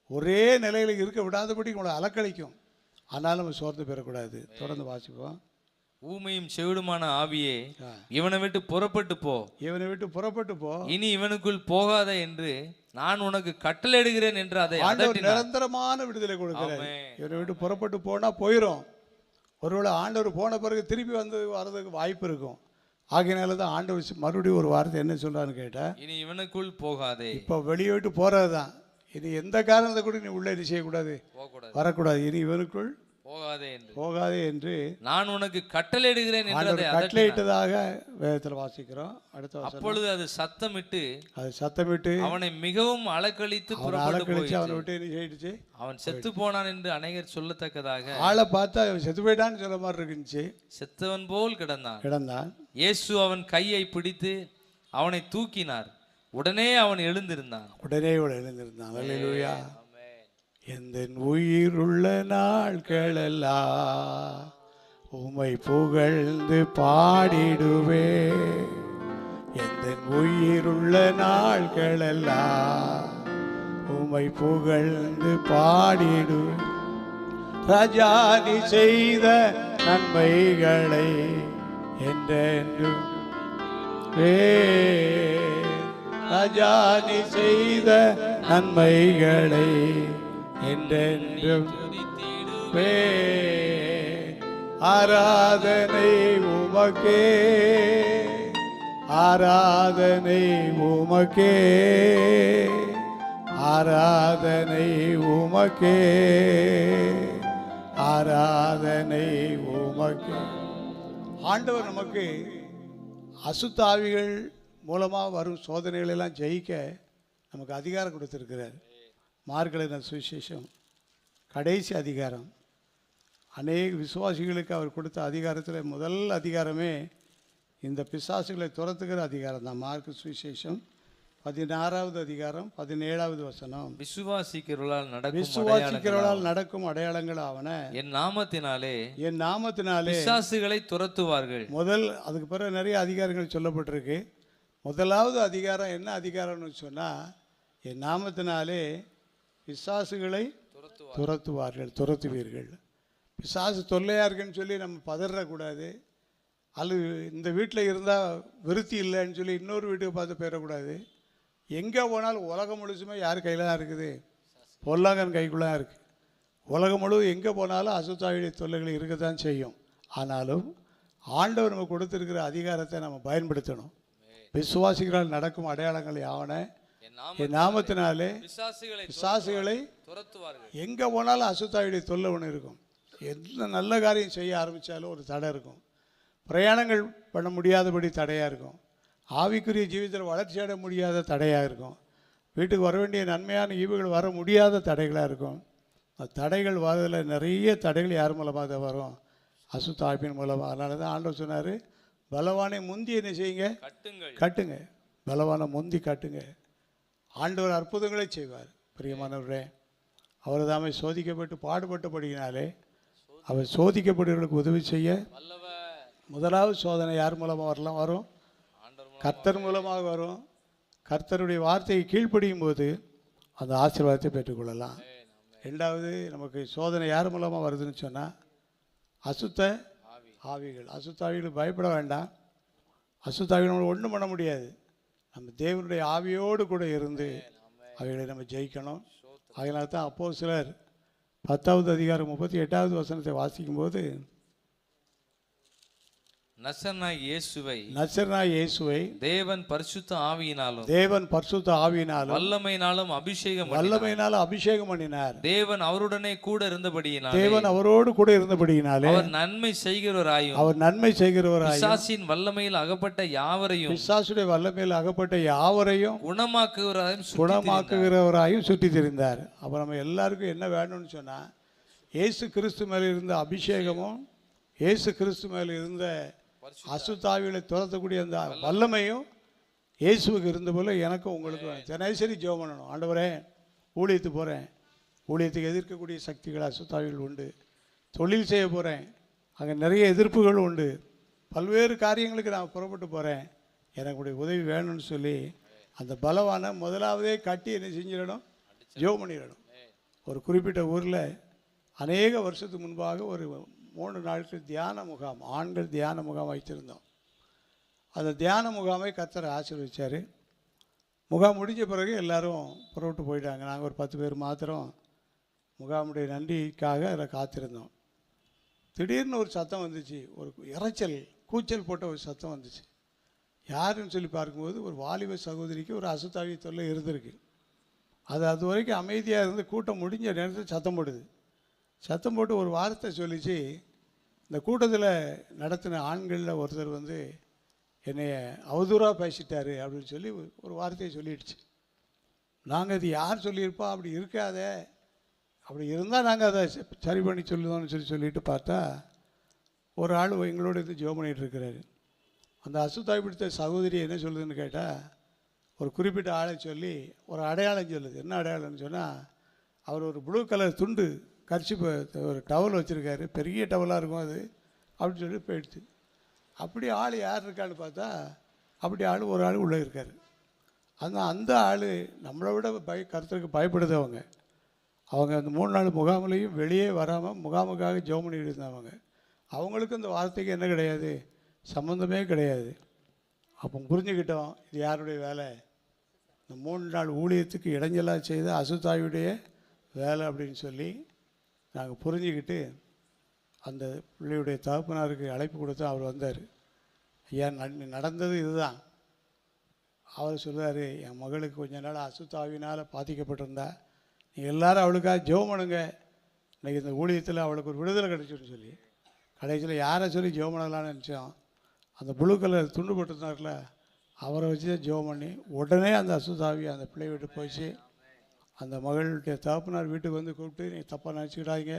ஒரே நிலையில் இருக்க விடாதபடி நம்மளை அலக்களிக்கும். ஆனாலும் நம்ம சோர்ந்து பெறக்கூடாது. தொடர்ந்து வாசிப்போம். ஊமையும் செவிடுமான ஆவியே, இவனை விட்டு புறப்பட்டு போ, இவனை விட்டு புறப்பட்டு போ, இனி இவனுக்குள் போகாத என்று நான் உனக்கு கட்டளையிடுகிறேன் என்று அதை ஆண்டவர் நிரந்தரமான விடுதலை கொடுக்கிறார். இவனை விட்டு புறப்பட்டு போனா போயிடும். ஒருவேளை ஆண்டவர் போன பிறகு திருப்பி வர்றதுக்கு வாய்ப்பு இருக்கும். ஆகையினால தான் ஆண்டவர் மறுபடியும் ஒரு வார்த்தை என்ன சொல்றான்னு கேட்டா, இனி இவனுக்குள் போகாதே. இப்போ வெளியே விட்டு போறது தான். இனி எந்த காரணத்தை கூட நீ உள்ளே செய்யக்கூடாது, வரக்கூடாது. இனி இவனுக்குள் போகாதே என்று நான் உனக்கு கட்டளையிடுகிறேன் என்று கட்டளையிட்டதாக வேதத்தில் வாசிக்கிறோம். அடுத்த அப்பொழுது அது சத்தமிட்டு அவனை மிகவும் அலக்கழித்து அவனை விட்டு என்ன செய்யிடுச்சு, அவன் செத்து போனான் என்று அநேகர் சொல்லத்தக்கதாக. ஆளை பார்த்தா அவன் செத்து போயிட்டான்னு சொல்ல மாதிரி இருந்துச்சு. செத்தவன் போல் கிடந்தான். இயேசு அவன் கையை பிடித்து அவனை தூக்கினார். உடனே அவன் எழுந்திருந்தான். அல்லேலூயா. எந்த உயிருள்ள நாட்களெல்லாம் உம்மை புகழ்ந்து பாடிடுவே. எந்த உயிருள்ள நாட்களெல்லாம் உம்மை புகழ்ந்து பாடிடுவே. ராஜா நீ செய்த நன்மைகளை என்றென்றும் ராஜா நீ செய்த நன்மைகளை என்றென்றும் ஆராதனை உமக்கே, ஆராதனை உமக்கே, ஆராதனை உமக்கே, ஆராதனை உமக்கே. ஆண்டவர் நமக்கு அசுத்தாவிகள் மூலமாக வரும் சோதனைகளெல்லாம் ஜெயிக்க நமக்கு அதிகாரம் கொடுத்துருக்கிறார். மார்க் எழுதின சுவிசேஷம் கடைசி அதிகாரம். அநேக விசுவாசிகளுக்கு அவர் கொடுத்த அதிகாரத்தில் முதல் அதிகாரமே இந்த பிசாசுகளை துரத்துகிற அதிகாரம் தான். மார்க் சுவிசேஷம் 16வது அதிகாரம் 17வது வசனம். விசுவாசிக்கிறவர்களால் நடக்கும் அடையாளங்கள் ஆவன, என் நாமத்தினாலே பிசாசுகளை துரத்துவார்கள். முதல் அதுக்கு பிறகு நிறைய அதிகாரங்கள் சொல்லப்பட்டிருக்கு. முதலாவது அதிகாரம் என்ன அதிகாரம்னு சொன்னால், என் நாமத்தினாலே பிசாசுகளை துரத்துவீர்கள். பிசாசு தொல்லையாக இருக்குன்னு சொல்லி நம்ம பதறக்கூடாது. அல்லது இந்த வீட்டில் இருந்தால் விருத்தி இல்லைன்னு சொல்லி இன்னொரு வீட்டுக்கு பார்த்து போயிடக்கூடாது. எங்கே போனாலும் உலகம் முழுசுமே யார் கையில் தான் இருக்குது, பொல்லாங்கன் கைக்குள்ளே தான் இருக்குது. உலகம் முழுவதும் எங்கே போனாலும் அசுத்தாவிய தொல்லைகள் இருக்க தான் செய்யும். ஆனாலும் ஆண்டவர் நம்ம கொடுத்துருக்கிற அதிகாரத்தை நம்ம பயன்படுத்தணும். விசுவாசிகளால் நடக்கும் அடையாளங்கள் யாவன, என் நாமத்தினாலே பிசாசுகளை எங்கே போனாலும் அசுத்தாவிய தொல்லை ஒன்று இருக்கும். எந்த நல்ல காரியம் செய்ய ஆரம்பித்தாலும் ஒரு தடை இருக்கும். பிரயாணங்கள் பண்ண முடியாதபடி தடையாக இருக்கும். ஆவிக்குரிய ஜீவிதத்தில் வளர்ச்சி அடைய முடியாத தடையாக இருக்கும். வீட்டுக்கு வர வேண்டிய நன்மையான ஈவுகள் வர முடியாத தடைகளாக இருக்கும். தடைகள் வரதில் நிறைய தடைகள் யார் மூலமாக தான் வரும், அசுத்த ஆவியின் மூலமாக. அதனால தான் ஆண்டவர் சொன்னார், பலவானை முந்தி என்ன செய்யுங்க, கட்டுங்க. பலவானை முந்தி கட்டுங்க. ஆண்டவர் அற்புதங்களை செய்வார். பிரியமானவரே, அவர் தாமே சோதிக்கப்பட்டு பாடுபட்டபடியினாலே அவர் சோதிக்கப்படுவர்களுக்கு உதவி செய்ய முதலாவது சோதனை யார் மூலமாக வரும், கர்த்தர் மூலமாக வரும். கர்த்தருடைய வார்த்தையை கீழ்ப்படியும் போது அந்த ஆசீர்வாதத்தை பெற்றுக்கொள்ளலாம். ரெண்டாவது, நமக்கு சோதனை யார் மூலமாக வருதுன்னு சொன்னால் அசுத்த ஆவிகள். அசுத்த ஆவிகளுக்கு பயப்பட வேண்டாம். அசுத்த ஆவிகள் ஒன்றும் பண்ண முடியாது. நம்ம தேவனுடைய ஆவியோடு கூட இருந்து அவைகளை நம்ம ஜெயிக்கணும். அதனால தான் அப்போஸ்தலர் 10வது அதிகாரம் 38வது வசனத்தை வாசிக்கும்போது, நசரனாகிய இயேசுவை தேவன் பரிசுத்த ஆவியினாலும் வல்லமையினாலும் அபிஷேகம் பண்ணினார். தேவன் அவருடனே கூட இருந்தபடியினாலே, தேவன் அவரோடு கூட இருந்தபடியினாலே அவர் நன்மை செய்கிறவராயும் பிசாசின் வல்லமையில் அகப்பட்ட யாவரையும் குணமாக்குகிறவராயும் சுற்றி திரிந்தார். அப்போ நம்ம எல்லாருக்கும் என்ன வேணும்னு சொன்னால், இயேசு கிறிஸ்து மேலே இருந்த அபிஷேகமும் இயேசு கிறிஸ்து மேலே இருந்த அசுத்தாவிகளை துரத்தக்கூடிய அந்த வல்லமையும் இயேசுவுக்கு இருந்த போல எனக்கும் உங்களுக்கும் தினசரி ஜெபம் பண்ணணும். ஆண்டவரே, ஊழியத்துக்கு போகிறேன், ஊழியத்துக்கு எதிர்க்கக்கூடிய சக்திகள் அசுத்தாவிகள் உண்டு. தொழில் செய்ய போகிறேன், அங்கே நிறைய எதிர்ப்புகள் உண்டு. பல்வேறு காரியங்களுக்கு நான் புறப்பட்டு போகிறேன், எனக்கு உதவி வேணும்னு சொல்லி அந்த பலவான முதலாவதே கட்டி என்ன செஞ்சிடணும், ஜெபம் பண்ணிடணும். ஒரு குறிப்பிட்ட ஊரில் அநேக வருஷத்துக்கு முன்பாக ஒரு 3 நாட்கள் தியான முகாம், ஆண்கள் தியான முகாம் வைத்திருந்தோம். அந்த தியான முகாமை கர்த்தர் ஆசீர்வதிச்சார். முகாம் முடிஞ்ச பிறகு எல்லோரும் புறப்பட்டு போயிட்டாங்க. நாங்கள் ஒரு 10 பேர் மாத்திரம் முகாமுடைய நன்றிக்காக அதில் காத்திருந்தோம். திடீர்னு ஒரு சத்தம் வந்துச்சு, ஒரு இறைச்சல், கூச்சல் போட்ட ஒரு சத்தம் வந்துச்சு. யாருன்னு சொல்லி பார்க்கும்போது ஒரு வாலிப சகோதரிக்கு ஒரு அசுத்தாவி தொல்லை இருந்திருக்கு. அது வரைக்கும் அமைதியாக இருந்து கூட்டம் முடிஞ்ச நேரத்தில் சத்தம் போடுது. சத்தம் போட்டு ஒரு வார்த்தை சொல்லிச்சு. இந்த கூட்டத்தில் நடத்தின ஆண்களில் ஒருத்தர் என்னைய அவதூறாக பேசிட்டாரு அப்படின்னு சொல்லி ஒரு வார்த்தையை சொல்லிடுச்சு. நாங்கள் இது யார் சொல்லியிருப்பா, அப்படி இருக்காதே, அப்படி இருந்தால் நாங்கள் அதை சரி பண்ணி சொல்லுதோன்னு சொல்லிட்டு பார்த்தா ஒரு ஆள் எங்களோட ஜெபம் பண்ணிகிட்டு இருக்கிறாரு. அந்த அசுத்தாய் பிடித்த சகோதரி என்ன சொல்லுதுன்னு கேட்டால், ஒரு குறிப்பிட்ட ஆளை சொல்லி ஒரு அடையாளம் சொல்லுது. என்ன அடையாளம்னு சொன்னால், அவர் ஒரு ப்ளூ கலர் துண்டு கர்ச்சிப்பு, ஒரு டவல் வச்சுருக்காரு, பெரிய டவலாக இருக்கும் அது, அப்படின்னு சொல்லி போயிடுச்சு. அப்படி ஆள் யார் இருக்கான்னு பார்த்தா, அப்படி ஒரு ஆள் உள்ளே இருக்கார். அந்த ஆள் நம்மளை விட கர்த்தருக்கு பயப்படுதவங்க. அவங்க அந்த 3 நாள் முகாமிலையும் வெளியே வராமல் முகாமுக்காக ஜெபம் பண்ணிட்டு இருந்தவங்க. அவங்களுக்கு இந்த வார்த்தைக்கு என்ன கிடையாது, சம்மந்தமே கிடையாது. அப்போ புரிஞ்சுக்கிட்டோம், இது யாருடைய வேலை, இந்த 3 நாள் ஊழியத்துக்கு இடைஞ்சலாக செய்த அசுத்தாயுடைய வேலை அப்படின்னு சொல்லி நாங்கள் புரிஞ்சுக்கிட்டு அந்த பிள்ளையுடைய தகப்பனாருக்கு அழைப்பு கொடுத்து அவர் வந்தார். ஐயா, நடந்தது இதுதான். அவர் சொல்லுவார், என் மகளுக்கு கொஞ்ச நாள் அசுத்தாவினால் பாதிக்கப்பட்டிருந்தா, நீங்கள் எல்லோரும் அவளுக்காக ஜெபம் பண்ணுங்க, இன்றைக்கி இந்த ஊழியத்தில் அவளுக்கு ஒரு விடுதலை கிடைச்சின்னு சொல்லி கடைசியில் யாரை சொல்லி ஜெபம் பண்ணலான்னு நினச்சோம், அந்த ப்ளூ கலர் துண்டு போட்டிருந்தார்ல அவரை வச்சு தான் ஜெபம் பண்ணி உடனே அந்த அசுத்தாவி அந்த பிள்ளை வீட்டு போயிடுச்சு. அந்த மகளுடைய தகப்பனார் வீட்டுக்கு கூப்பிட்டு, நீ தப்பாக நினச்சிக்கிட்டாங்க,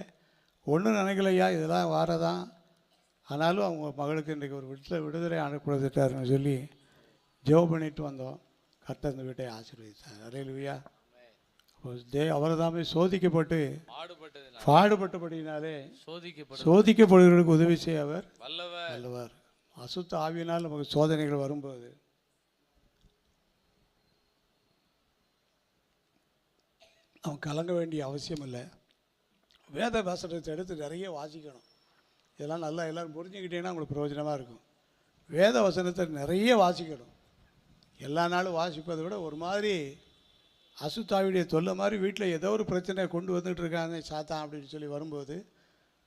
ஒன்றும் நினைக்கலையா, இதெல்லாம் வாரதான், ஆனாலும் அவங்க மகளுக்கு இன்றைக்கி ஒரு விடுதலை அனுப்பிட்டாருன்னு சொல்லி ஜெபம் பண்ணிட்டு வந்தோம். கர்த்தர் அந்த வீட்டை ஆசீர்வதித்தார். அல்லேலூயா. அவர் தாமே சோதிக்கப்பட்டு பாடுபட்டபடினாலே சோதிக்கப்படுவதற்கு உதவி செய்ய அவர் வல்லவர். அசுத்த ஆவியினால் நமக்கு சோதனைகள் வரும்போது அவன் கலங்க வேண்டிய அவசியம் இல்லை. வேத வசனத்தை எடுத்து நிறைய வாசிக்கணும். இதெல்லாம் நல்லா எல்லோரும் புரிஞ்சுக்கிட்டீங்கன்னா உங்களுக்கு பிரயோஜனமாக இருக்கும். வேத வசனத்தை நிறைய வாசிக்கணும். எல்லா நாளும் வாசிப்பதை விட ஒரு மாதிரி அசுத்தாவிடைய தொல்லை மாதிரி வீட்டில் ஏதோ ஒரு பிரச்சனை கொண்டு வந்துட்டு இருக்காங்க சாத்தான் அப்படின்னு சொல்லி வரும்போது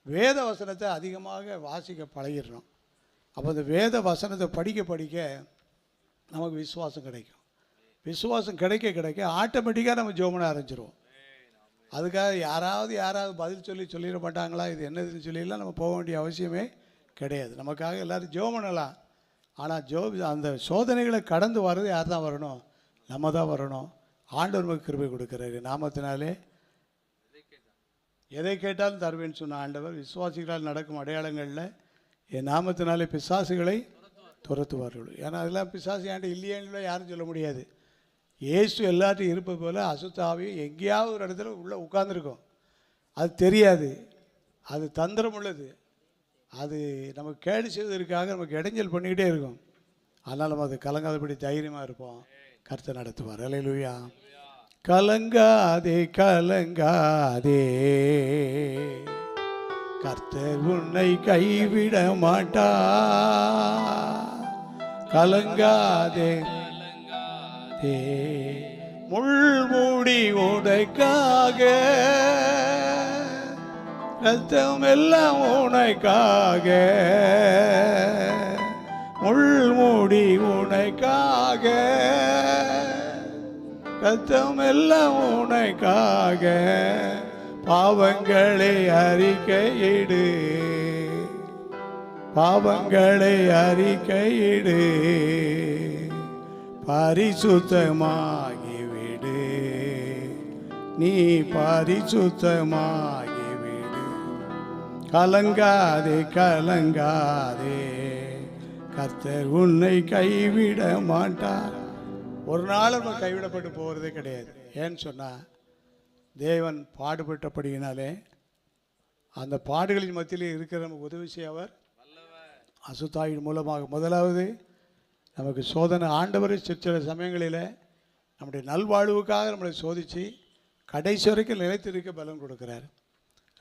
வேத வசனத்தை அதிகமாக வாசிக்க பழகிடணும். அப்போ அந்த வேத வசனத்தை படிக்க நமக்கு விசுவாசம் கிடைக்கும். விசுவாசம் கிடைக்க ஆட்டோமேட்டிக்காக நம்ம ஜெபம் பண்ண ஆரம்பிச்சிருவோம். அதுக்காக யாராவது பதில் சொல்லிட மாட்டாங்களா, இது என்னதுன்னு சொல்லிலாம் நம்ம போக வேண்டிய அவசியமே கிடையாது. நமக்காக எல்லோரும் ஜெபம் பண்ணலாம். ஆனால் அந்த சோதனைகளை கடந்து வர்றது யார் தான் வரணும், நம்ம தான் வரணும். ஆண்டவர் நமக்கு கிருபை கொடுக்குறாரு. நாமத்தினாலே எதை கேட்டாலும் தருவேன்னு சொன்ன ஆண்டவர், விசுவாசிகளால் நடக்கும் அடையாளங்களில் என் நாமத்தினாலே பிசாசுகளை துரத்துவார்கள். ஏன்னா அதெல்லாம் பிசாசு ஏன்ட்டு இல்லையேன்னு யாரும் சொல்ல முடியாது. இயேசு எல்லாத்தையும் இருப்பது போல் அசுத்தாவி எங்கேயாவது ஒரு இடத்துல உள்ளே உட்கார்ந்துருக்கும். அது தெரியாது, அது தந்திரம் உள்ளது, அது நமக்கு கேடு செய்வதற்காக நமக்கு இடைஞ்சல் பண்ணிக்கிட்டே இருக்கும். ஆனால் நம்ம அது கலங்காதபடி தைரியமாக இருப்போம். கர்த்தர் நடத்துவார். அல்லேலூயா. கலங்காதே கலங்காதே, கர்த்தர் உன்னை கைவிட மாட்டார். கலங்காதே கலங்காதே, முள்மூடி உனக்காக, ரத்தம் எல்லாம் உனக்காக, முள்மூடி உனக்காக, ரத்தம் எல்லாம் உனக்காக. பாவங்களை அறிக்கையிடு, பாவங்களை அறிக்கையிடு, பரிசுத்தமாகிவிடு, நீ பரிசுத்தமாகிவிடு. கலங்காதே கலங்காதே, கர்த்தர் உன்னை கைவிட மாட்டார். ஒரு நாள் நம்ம கைவிடப்பட்டு போகிறதே கிடையாது. ஏன்னு சொன்னால் தேவன் பாடுபட்டபடியினாலே அந்த பாடுகளின் மத்தியிலே இருக்கிற நமக்கு உதவி செய்ய அவர் அசுத்தாயின் மூலமாக. முதலாவது நமக்கு சோதனை ஆண்டவர் சில சமயங்களில் நம்முடைய நல்வாழ்வுக்காக நம்மளை சோதித்து கடைசி வரைக்கும் நிலைத்திருக்க பலன் கொடுக்குறார்.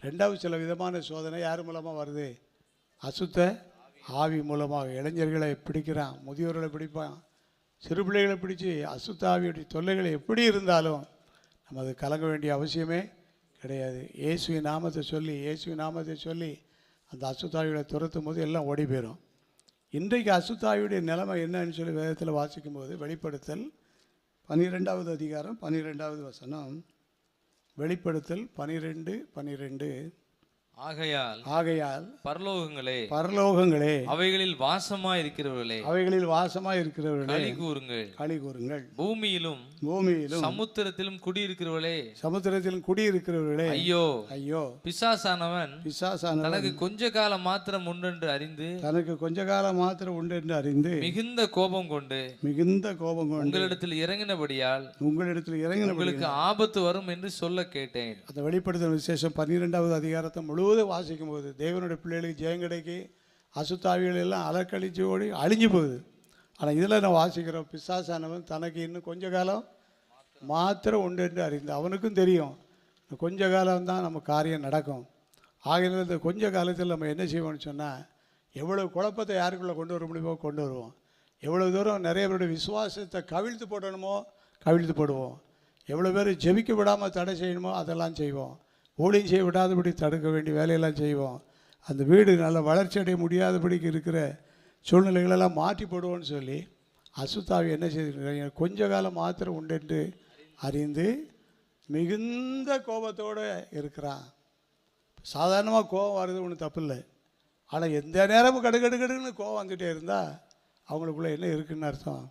ரெண்டாவது சில விதமான சோதனை யார் மூலமாக வருது? அசுத்த ஆவி மூலமாக. இளைஞர்களை பிடிக்கிறான், முதியோர்களை பிடிப்பான், சிறு பிள்ளைகளை பிடிச்சி அசுத்த ஆவியுடைய தொல்லைகளை எப்படி இருந்தாலும் நம்ம அது கலங்க வேண்டிய அவசியமே கிடையாது. இயேசுவின் நாமத்தை சொல்லி, இயேசுவின் நாமத்தை சொல்லி அந்த அசுத்தாவிகளை துரத்தும் போது எல்லாம் ஓடி போயிடும். இன்றைக்கு அசுத்தாவியுடைய நிலைமை என்னன்னு சொல்லி வேதத்தில் வாசிக்கும்போது வெளிப்படுத்தல் 12வது அதிகாரம் 12வது வசனம். வெளிப்படுத்தல் 12:12. ஆகையால் பரலோகங்களே பரலோகங்களே, அவைகளில் வாசமாய் இருக்கிறவர்களே, அவைகளில் வாசமாய் இருக்கிறவர்களே, களி கூறுங்கள், களி கூறுங்கள். பூமியிலும் பூமியிலும் சமுத்திரத்திலும் குடியிருக்கிறவர்களே, சமுத்திரத்திலும் குடியிருக்கிறவர்களே, ஐயோ ஐயோ, பிசாசானவன் தனக்கு கொஞ்ச காலம் மாத்திரம் உண்டென்று அறிந்து, தனக்கு கொஞ்ச காலம் மாத்திரம் உண்டு என்று அறிந்து மிகுந்த கோபம் கொண்டு உங்களிடத்தில் இறங்கினபடியால் உங்களுக்கு ஆபத்து வரும் என்று சொல்ல கேட்டேன். அந்த வெளிப்படுத்தல் விசேஷம் 12வது அதிகாரத்தை முழுவதும் வாசிக்கும் போது தேவனுடைய பிள்ளைகளுக்கு ஜெயம் கிடைக்கி அசுத்தாவிகள் எல்லாம் அலக்கழிச்சு ஓடி அழிஞ்சு போகுது. ஆனால் இதில் நான் வாசிக்கிறோம், பிசாசானவன் தனக்கு இன்னும் கொஞ்ச காலம் மாத்திரம் உண்டு என்று அறிந்து. அவனுக்கும் தெரியும் கொஞ்ச காலம் தான் நம்ம காரியம் நடக்கும். ஆகையினால் இந்த கொஞ்ச காலத்தில் நம்ம என்ன செய்வோம்னு சொன்னால் எவ்வளோ குழப்பத்தை யாருக்குள்ளே கொண்டு வர முடியுமோ கொண்டு வருவோம். எவ்வளோ தூரம் நிறைய பேருடைய விசுவாசத்தை கவிழ்த்து போடணுமோ கவிழ்த்து போடுவோம். எவ்வளோ பேர் ஜெபிக்க விடாமல் தடை செய்யணுமோ அதெல்லாம் செய்வோம். ஊழியம் செய்ய விடாதபடி தடுக்க வேண்டிய வேலையெல்லாம் செய்வோம். அந்த வீடு நல்ல வளர்ச்சி அடைய முடியாதபடிக்கு இருக்கிற சூழ்நிலைகளெல்லாம் மாற்றி போடுவோன்னு சொல்லி அசுத்தாவி என்ன செய்திருக்கிறாங்க? கொஞ்ச காலம் மாத்திரம் உண்டென்று அறிந்து மிகுந்த கோபத்தோடு இருக்கிறான். சாதாரணமாக கோபம் வர்றது ஒன்றும் தப்பு இல்லை. ஆனால் எந்த நேரமும் கடுகடுன்னு கோபம் வந்துகிட்டே இருந்தால் அவங்களுக்குள்ளே என்ன இருக்குதுன்னு அர்த்தம்?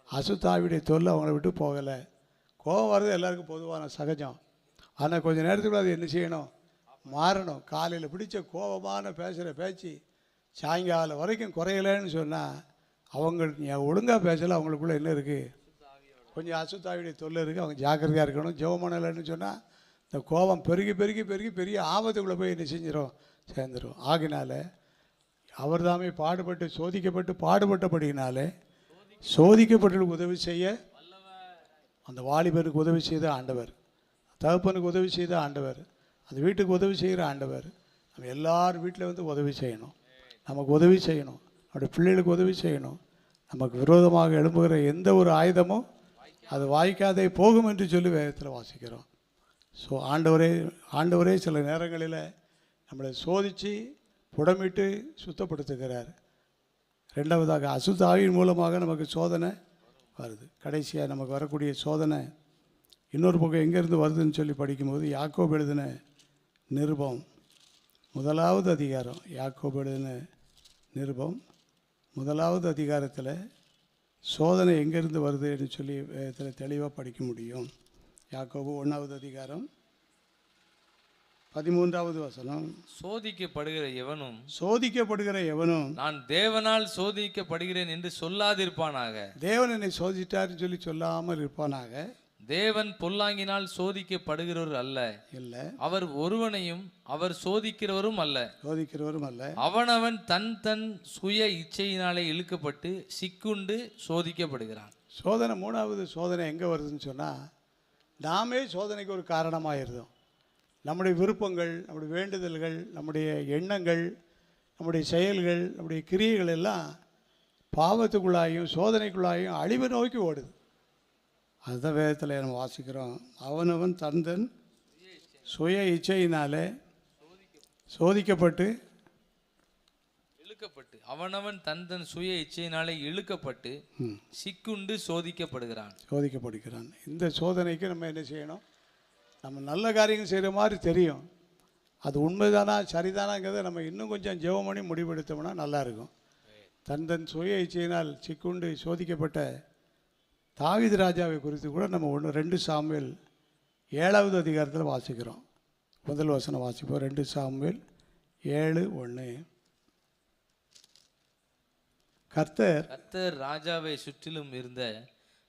அசுத்தாவியுடைய தொல்லை அவங்கள விட்டு போகலை. கோபம் வர்றது எல்லாருக்கும் பொதுவான சகஜம். ஆனால் கொஞ்சம் நேரத்துக்குள்ள அது என்ன செய்யணும்? மாறணும். காலையில் பிடிச்ச கோபமான பேசுகிற பேச்சு சாயங்காலம் வரைக்கும் குறையலைன்னு சொன்னால் அவங்க ஒழுங்காக பேசலை, அவங்களுக்குள்ளே என்ன இருக்குது? கொஞ்சம் அசுத்தாவியுடைய தொல்லை இருக்குது. அவங்க ஜாக்கிரதையாக இருக்கணும். ஜெபமனலைன்னு சொன்னால் இந்த கோபம் பெருகி பெருகி பெருகி பெரிய ஆபத்துக்குள்ளே போய் என்ன செஞ்சிடும்? சேர்ந்துடும். ஆகினால அவர் தாமே பாடுபட்டு சோதிக்கப்பட்டு பாடுபட்டபடினாலே சோதிக்கப்பட்டு உதவி செய்ய அந்த வாலிபருக்கு உதவி செய்த ஆண்டவர், தகப்பனுக்கு உதவி செய்த ஆண்டவர், அந்த வீட்டுக்கு உதவி செய்கிற ஆண்டவர். நம்ம எல்லார் வீட்டில் வந்து உதவி செய்யணும், நமக்கு உதவி செய்யணும், நம்முடைய பிள்ளைகளுக்கு உதவி செய்யணும். நமக்கு விரோதமாக எழும்புகிற எந்த ஒரு ஆயுதமும் அது வாய்க்காதே போகும் என்று சொல்லி வேதத்தில் வாசிக்கிறோம். ஸோ ஆண்டவரே சில நேரங்களில் நம்மளை சோதித்து புடமிட்டு சுத்தப்படுத்துகிறார். ரெண்டாவதாக அசுத்த ஆவியின் மூலமாக நமக்கு சோதனை வருது. கடைசியாக நமக்கு வரக்கூடிய சோதனை இன்னொரு பக்கம் எங்கேருந்து வருதுன்னு சொல்லி படிக்கும்போது யாக்கோபு எழுதின நிருபம் 1வது அதிகாரம், யாக்கோபு எழுதின நிருபம் 1வது அதிகாரத்தில் சோதனை எங்கேருந்து வருதுன்னு சொல்லி இதில் தெளிவாக படிக்க முடியும். யாக்கோபு 1வது அதிகாரம் 13வது வசனம். சோதிக்கப்படுகிற எவனும் நான் தேவனால் சோதிக்கப்படுகிறேன் என்று சொல்லாதிருப்பானாக. தேவன் என்னை சோதித்தார்னு சொல்லி சொல்லாமல் இருப்பானாக. தேவன் பொல்லாங்கினால் சோதிக்கப்படுகிறவர் அல்ல, இல்லை, அவர் ஒருவனையும் அவர் சோதிக்கிறவரும் அல்ல. சோதிக்கிறவரும் அல்ல. அவனவன் தன் தன் சுய இச்சையினாலே இழுக்கப்பட்டு சிக்குண்டு சோதிக்கப்படுகிறான். சோதனை, மூணாவது சோதனை எங்கே வருதுன்னு சொன்னால், நாமே சோதனைக்கு ஒரு காரணமாகிருந்தோம். நம்முடைய விருப்பங்கள், நம்முடைய வேண்டுதல்கள், நம்முடைய எண்ணங்கள், நம்முடைய செயல்கள், நம்முடைய கிரியைகள் எல்லாம் பாவத்துக்குள்ளாயும் சோதனைக்குள்ளாயும் அழிவை நோக்கி ஓடுது. அதுதான் வேதத்தில் நம்ம வாசிக்கிறோம். அவனவன் தன் சுய இச்சையினாலே சோதிக்கப்பட்டு இழுக்கப்பட்டு, அவனவன் தன் தன் சுய இச்சையினாலே இழுக்கப்பட்டு சிக்குண்டு சோதிக்கப்படுகிறான். இந்த சோதனைக்கு நம்ம என்ன செய்யணும்? நம்ம நல்ல காரியங்கள் செய்கிற மாதிரி தெரியும், அது உண்மைதானா சரிதானாங்கிறத நம்ம இன்னும் கொஞ்சம் ஜெபம் பண்ணி முடிவெடுத்தோம்னா நல்லாயிருக்கும். தன் சுய இச்சையினால் சிக்குண்டு சோதிக்கப்பட்ட தாவீது ராஜாவை குறித்து கூட நம்ம 2 சாமுவேல் 7வது அதிகாரத்தில் வாசிக்கிறோம். முதல் வசனம் வாசிப்போம். 2 சாமுவேல் 7:1. கர்த்தர் ராஜாவை சுற்றிலும் இருந்த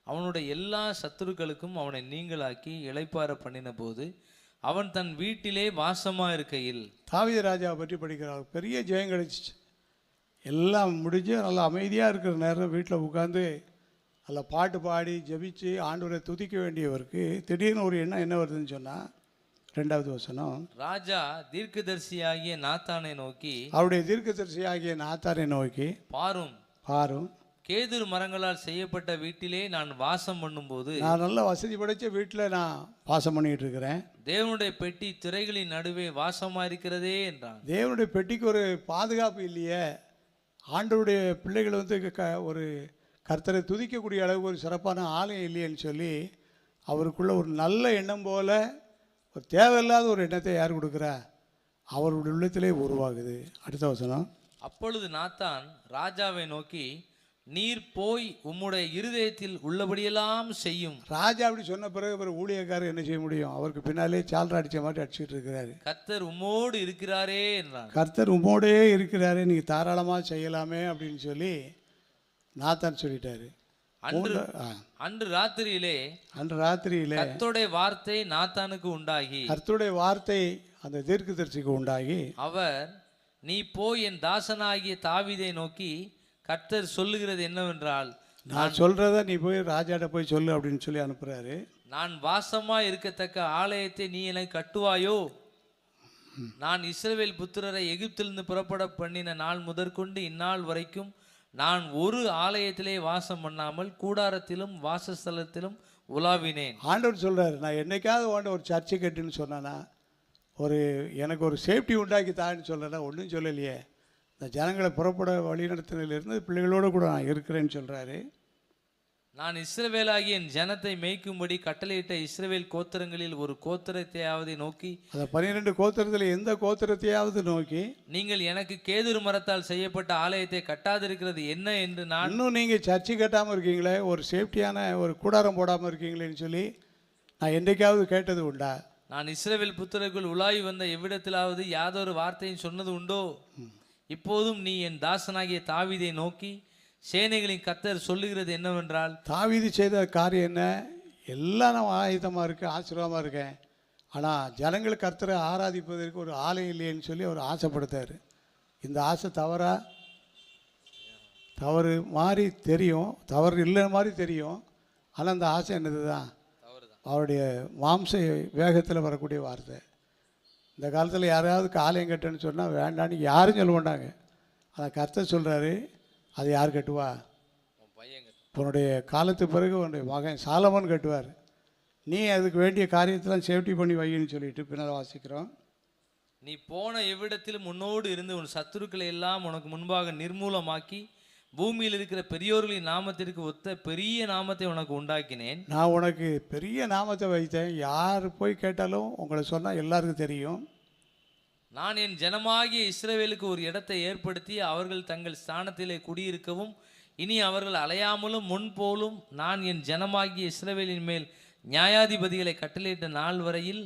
அவனுடைய எல்லா சத்துருக்களுக்கும் அவனை நீங்களாக்கி இளைப்பாற பண்ணின போது அவன் தன் வீட்டிலே வாசமா இருக்கையில். தாவீது ராஜாவை பற்றி படிக்கிறார். பெரிய ஜெயம் கிடைச்சிச்சு, எல்லாம் முடிஞ்சு நல்லா அமைதியாக இருக்கிற நேரம் வீட்டில் உட்காந்து நல்லா பாட்டு பாடி ஜெபிச்சு ஆண்டவரை துதிக்க வேண்டியவருக்கு திடீர்னு ஒரு எண்ணம் என்ன வருதுன்னு சொன்னால், 2வது வசனம், ராஜா தீர்க்கதரிசியாகிய நாத்தானை நோக்கி, அவருடைய தீர்க்கதரிசியாகிய நாத்தானை நோக்கி, பாரும் கேதுரு மரங்களால் செய்யப்பட்ட வீட்டிலே நான் வாசம் பண்ணும்போது, நான் நல்ல வசதி படைச்ச வீட்டில் நான் வாசம் பண்ணிட்டு இருக்கிறேன், தேவனுடைய பெட்டி திரைகளின் நடுவே வாசமா இருக்கிறதே என்றான். தேவனுடைய பெட்டிக்கு ஒரு பாதுகாப்பு இல்லையே, ஆண்டவருடைய பிள்ளைகள் ஒரு கர்த்தரை துதிக்கக்கூடிய அளவுக்கு ஒரு சிறப்பான ஆலயம் இல்லையேன்னு சொல்லி அவருக்குள்ள ஒரு நல்ல எண்ணம் போல ஒரு தேவையில்லாத ஒரு எண்ணத்தை யார் கொடுக்குறா? அவருடைய உள்ளத்திலே உருவாகுது. அடுத்த வசனம், அப்பொழுது நாத்தான் ராஜாவை நோக்கி, நீர் போய் உம்முடைய இருதயத்தில் உள்ளபடியெல்லாம் செய்யும். ராஜா அப்படி சொன்ன பிறகு ஒரு ஊழியக்காரர் என்ன செய்ய முடியும்? அவருக்கு பின்னாலே சால்ரா அடிச்ச மாதிரி அடிச்சுட்டு இருக்கிறாரு. கர்த்தர் உம்மோடு இருக்கிறாரே என்றான். கர்த்தர் உம்மோடே இருக்கிறாரே, நீங்கள் தாராளமாக செய்யலாமே அப்படின்னு சொல்லி நாத்தான் சொல்லிட்டாரு. அன்று ராத்திரியிலே கர்த்தருடைய வார்த்தை நாத்தானுக்கு உண்டாகி, கர்த்தருடைய வார்த்தை அந்த தீர்க்கதரிசிக்கு உண்டாகி, அவர், நீ போய் என் தாசனாகிய தாவீதை நோக்கி கர்த்தர் சொல்லுகிறது என்னவென்றால், நான் சொல்றத நீ போய் ராஜாட்ட போய் சொல்லு அப்படின்னு சொல்லி அனுப்புறாரு. நான் வாசமா இருக்கத்தக்க ஆலயத்தை நீ எனக்கு கட்டுவாயோ? நான் இஸ்ரவேல் புத்திரரை எகிப்திலிருந்து புறப்பட பண்ணின நாள் முதற்கொண்டு இந்நாள் வரைக்கும் நான் ஒரு ஆலயத்திலே வாசம் பண்ணாமல் கூடாரத்திலும் வாசஸ்தலத்திலும் உலாவினேன். ஆண்டவர் சொல்றாரு, நான் என்னைக்காவது ஒரு சர்ச்சை கட்டுன்னு சொன்னானா, எனக்கு ஒரு சேஃப்டி உண்டாக்கி தான்னு சொல்கிறேன்னா ஒன்றும் சொல்லலையே. இந்த ஜனங்களை புறப்பட வழிநடத்தினிலிருந்து பிள்ளைகளோடு கூட நான் இருக்கிறேன்னு சொல்கிறாரு. நான் இஸ்ரவேலாகிய என் ஜனத்தை மேய்க்கும்படி கட்டளையிட்ட இஸ்ரவேல் கோத்திரங்களில் ஒரு கோத்திரத்தையாவது நோக்கி, அந்த 12 கோத்திரத்தில் எந்த கோத்திரத்தையாவது நோக்கி, நீங்கள் எனக்கு கேதுரு மரத்தால் செய்யப்பட்ட ஆலயத்தை கட்டாதிருக்கிறது என்ன என்று நான், இன்னும் நீங்கள் சர்ச்சை கட்டாமல் இருக்கீங்களே, ஒரு சேஃப்டியான ஒரு கூடாரம் போடாமல் இருக்கீங்களேன்னு சொல்லி நான் என்றைக்காவது கேட்டது உண்டா? நான் இஸ்ரவேல் புத்திரர்கள் உலாவி வந்த எவ்விடத்திலாவது யாதொரு வார்த்தையும் சொன்னது உண்டோ? இப்போதும் நீ என் தாசனாகிய தாவீதை நோக்கி, சேனைகளின் கர்த்தர் சொல்லுகிறது என்னவென்றால், தாவீது செய்த காரியம் என்ன? எல்லாம் நான் ஆயுதமாக இருக்கேன், ஆசீர்வாதமாக இருக்கேன், ஆனால் ஜனங்கள் கர்த்தரை ஆராதிப்பதற்கு ஒரு ஆலயம் இல்லையேன்னு சொல்லி அவர் ஆசைப்படுத்தார். இந்த ஆசை தவறு மாதிரி தெரியும், தவறு இல்லை மாதிரி தெரியும். ஆனால் அந்த ஆசை என்னது தான்? அவருடைய மாம்ச வேகத்தில் வரக்கூடிய வார்த்தை. இந்த காலத்தில் யாராவது ஆலயம் கட்டுன்னு சொன்னால் வேண்டான்னு யாரும் சொல்ல மாட்டாங்க. ஆனால் கர்த்தர் சொல்கிறாரு, அதை யார் கட்டுவா? உன்னுடைய காலத்துக்கு பிறகு உன்னுடைய மகன் சாலமோன் கட்டுவார். நீ அதுக்கு வேண்டிய காரியத்தெல்லாம் சேஃப்டி பண்ணி வையின்னு சொல்லிட்டு பின்னால் வாசிக்கிறோம். நீ போன எவ்விடத்திலும் முன்னோடு இருந்து உன் சத்துருக்களை எல்லாம் உனக்கு முன்பாக நிர்மூலமாக்கி பூமியில் இருக்கிற பெரியோர்களின் நாமத்திற்கு ஒத்த பெரிய நாமத்தை உனக்கு உண்டாக்கினேன். நான் உனக்கு பெரிய நாமத்தை வைத்தேன். யார் போய் கேட்டாலும் உங்களை சொன்னால் எல்லாருக்கும் தெரியும். நான் என் ஜனமாகிய இஸ்ரவேலுக்கு ஒரு இடத்தை ஏற்படுத்தி அவர்கள் தங்கள் ஸ்தானத்திலே குடியிருக்கவும், இனி அவர்கள் அலையாமலும் முன்போலும் நான் என் ஜனமாகிய இஸ்ரவேலின் மேல் நியாயாதிபதிகளை கட்டளையிட்ட நாள் வரையில்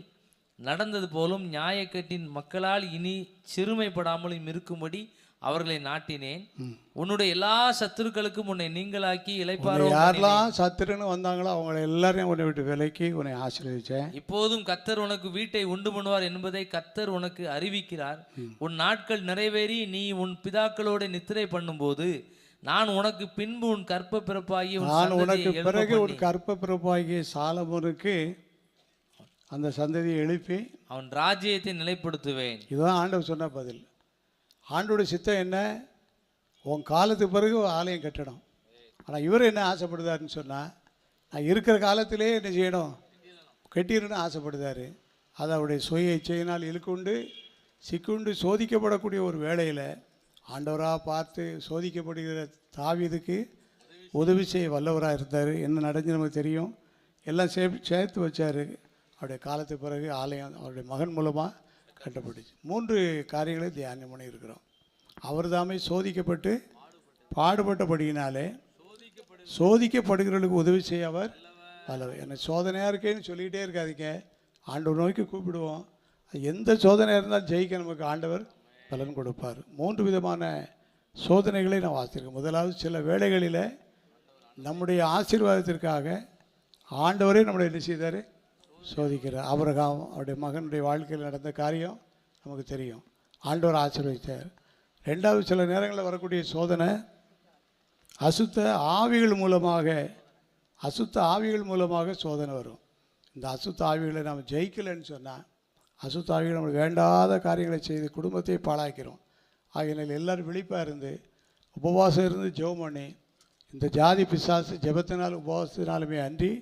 நடந்தது போலும் நியாயக்கட்டின் மக்களால் இனி சிறுமைப்படாமலும் இருக்கும்படி அவர்களை நாட்டினேன். உன்னுடைய எல்லா சத்துருக்களுக்கும் உன்னை நீங்களாக்கி இளைப்பாற யாரெல்லாம் சத்துருன்னு வந்தாங்களோ அவங்களை எல்லாரையும் உன்னை விட்டு விலக்கி உன்னை ஆசீர்வதிச்சேன். இப்போதும் கர்த்தர் உனக்கு வீட்டை உண்டு பண்ணுவார் என்பதை கர்த்தர் உனக்கு அறிவிக்கிறார். உன் நாட்கள் நிறைவேறி நீ உன் பிதாக்களோட நித்திரை பண்ணும்போது நான் உனக்கு பின்பு உன் கற்ப பிறப்பாகிய நான் உனக்கு பிறகு ஒரு கற்ப பிறப்பாகிய சாலமோனுக்கு அந்த சந்ததியை எழுப்பி அவன் ராஜ்யத்தை நிலைப்படுத்துவேன். இதுதான் ஆண்டவர் சொன்ன பதில். ஆண்டோட சித்தம் என்ன? உன் காலத்துக்கு பிறகு ஒரு ஆலயம் கட்டணும். ஆனால் இவர் என்ன ஆசைப்படுதாருன்னு சொன்னால், நான் இருக்கிற காலத்திலே என்ன செய்யணும், கட்டிடணும்னு ஆசைப்படுதார். அதை அவருடைய சுய இச்சையினால் இழுக்குண்டு சிக்குண்டு சோதிக்கப்படக்கூடிய ஒரு வேளையில் ஆண்டவராக பார்த்து சோதிக்கப்படுகிற தாவீதுக்கு உதவி செய்ய வல்லவராக இருந்தார். என்ன நடந்து நமக்கு தெரியும். எல்லாம் சேர்த்து வச்சார். அவருடைய காலத்துக்கு பிறகு ஆலயம் அவருடைய மகன் மூலமாக கட்டப்பட்டுச்சு. 3 காரியங்களை தியானம் பண்ணி இருக்கிறோம். அவர் தாமே சோதிக்கப்பட்டு பாடுபட்டபடியினாலே சோதிக்கப்படுகிறவர்களுக்கு உதவி செய்ய அவர் வல்லவர். என்னை சோதனையாக இருக்கேன்னு சொல்லிகிட்டே இருக்காதீங்க. ஆண்டவர் நோக்கி கூப்பிடுவோம். எந்த சோதனையாக இருந்தாலும் ஜெயிக்க நமக்கு ஆண்டவர் பலன் கொடுப்பார். 3 விதமான சோதனைகளை நான் வாசித்திருக்கேன். முதலாவது, சில வேளைகளில் நம்முடைய ஆசீர்வாதத்திற்காக ஆண்டவரே நம்மளை என்ன செய்தார், சோதிக்கிறார். ஆபிரகாம் அவருடைய மகனுடைய வாழ்க்கையில் நடந்த காரியம் நமக்கு தெரியும். ஆண்டவர் ஆசீர்வதித்தார். 2வது, சில நேரங்களில் வரக்கூடிய சோதனை அசுத்த ஆவிகள் மூலமாக சோதனை வரும். இந்த அசுத்த ஆவிகளை நம்ம ஜெயிக்கலைன்னு சொன்னால், அசுத்த ஆவிகள் நம்மளுக்கு வேண்டாத காரியங்களை செய்து குடும்பத்தை பாழாக்கிறோம். ஆகையினால் எல்லோரும் விழிப்பாக இருந்து உபவாசம் இருந்து ஜெபம் பண்ணி, இந்த ஜாதி பிசாசு ஜெபத்தினால் உபவாசத்தினாலுமே அன்றி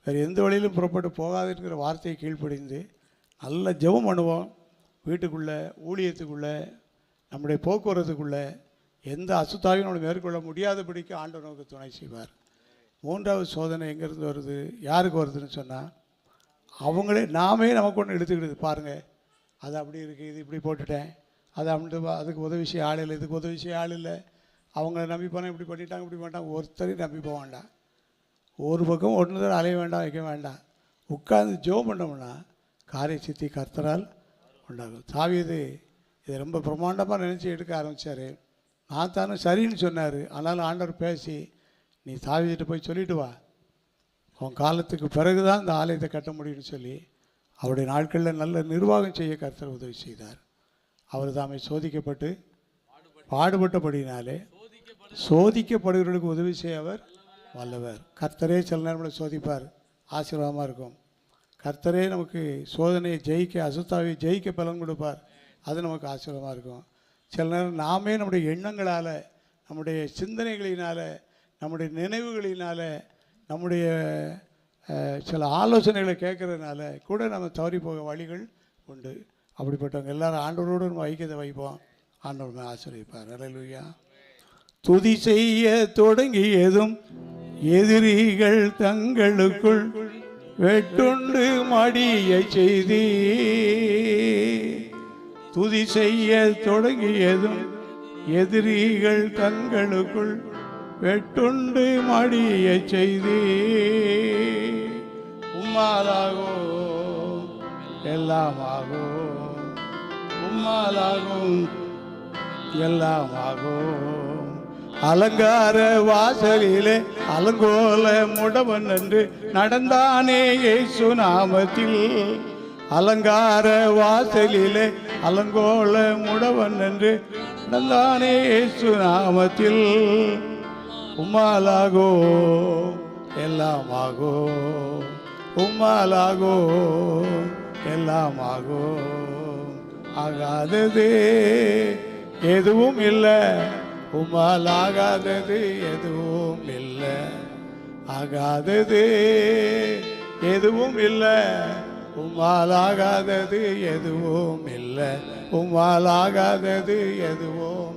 வேறு எந்த வழியிலும் புறப்பட்டு போகாதுங்கிற வார்த்தையை கீழ்ப்படிந்து நல்ல ஜெபம் பண்ணுவோம். வீட்டுக்குள்ளே, ஊழியத்துக்குள்ளே, நம்முடைய போக்குவரத்துக்குள்ளே எந்த அசுத்தாவையும் நம்மளை மேற்கொள்ள முடியாதபடிக்கு ஆண்டவர் நமக்கு துணை செய்வார். 3வது சோதனை எங்கேருந்து வருது, யாருக்கு வருதுன்னு சொன்னால், அவங்களே நாமே நமக்கு ஒன்று எடுத்துக்கிடுது. பாருங்கள், அது அப்படி இருக்குது, இது இப்படி போட்டுட்டேன், அது அப்படி, அதுக்கு உதவி செய்ய ஆள் இல்லை, இதுக்கு உதவி செய்ய ஆள் இல்லை, அவங்கள நம்பி போனால் இப்படி பண்ணிட்டாங்க, இப்படி பண்ணிட்டாங்க. ஒருத்தரையும் நம்பி போக வேண்டாம். ஒரு பக்கம் ஒன்று தான் அலைய வேண்டாம், வைக்க வேண்டாம். உட்கார்ந்து ஜெபம் பண்ணோம்னா காரிய சித்தி கர்த்தரால் உண்டாகும். தாவீது இதை ரொம்ப பிரம்மாண்டமாக நினச்சி எடுக்க ஆரம்பித்தார். நாத்தானும் சரின்னு சொன்னார். ஆனாலும் ஆண்டவர் பேசி, நீ தாவீதுகிட்ட போய் சொல்லிட்டு வா, உன் காலத்துக்கு பிறகு தான் இந்த ஆலயத்தை கட்ட முடியும்னு சொல்லி அவருடைய நாட்களில் நல்ல நிர்வாகம் செய்ய கர்த்தர் உதவி செய்தார். அவர் தாமே சோதிக்கப்பட்டு பாடுபட்டபடினாலே சோதிக்கப்படுகிறவர்களுக்கு உதவி செய்ய அவர் வல்லவர். கர்த்தரே சில நேரங்களில் சோதிப்பார், ஆசீர்வாதமாக இருக்கும். கர்த்தரே நமக்கு சோதனையை ஜெயிக்க, அசுத்தாவை ஜெயிக்க பலன் கொடுப்பார். அது நமக்கு ஆசீர்வாதமாக இருக்கும். சில நேரம் நாமே நம்முடைய எண்ணங்களால், நம்முடைய சிந்தனைகளினால், நம்முடைய நினைவுகளினால், நம்முடைய சில ஆலோசனைகளை கேட்குறதுனால கூட நம்ம தவறி போக வழிகள் உண்டு. அப்படிப்பட்டவங்க எல்லாரும் ஆண்டவரோடு நம்ம ஐக்கியத்தை வைப்போம். ஆண்டவர் ஆசீர்வதிப்பார். அல்லேலூயா. துதி செய்ய தொடங்கியதும் எதிரிகள் தங்களுக்குள் வெட்டுண்டு மடிய செய்தி. துதி செய்ய தொடங்கியதும் எதிரிகள் தங்களுக்குள் வெட்டுண்டு மடிய செய்தி. உம்மாலாகோ எல்லாமாகோ, உம்மாலாகும் எல்லாமாகும். அலங்கார வாசலிலே அலங்கோல முடவன் என்று நடந்தானே இயேசு நாமத்தில். அலங்கார வாசலிலே அலங்கோல முடவன் என்று நடந்தானே இயேசு நாமத்தில். உம்மாலாகோ எல்லாமாகோ, உம்மாலாகோ எல்லாமாகோ. ஆகாதது எதுவும் இல்லை, உம்மால் ஆகாதது எதுவும் இல்லை. ஆகாதது எதுவும் இல்லை, உம்மால் ஆகாதது எதுவும் இல்லை. உம்மால் ஆகாதது எதுவும்,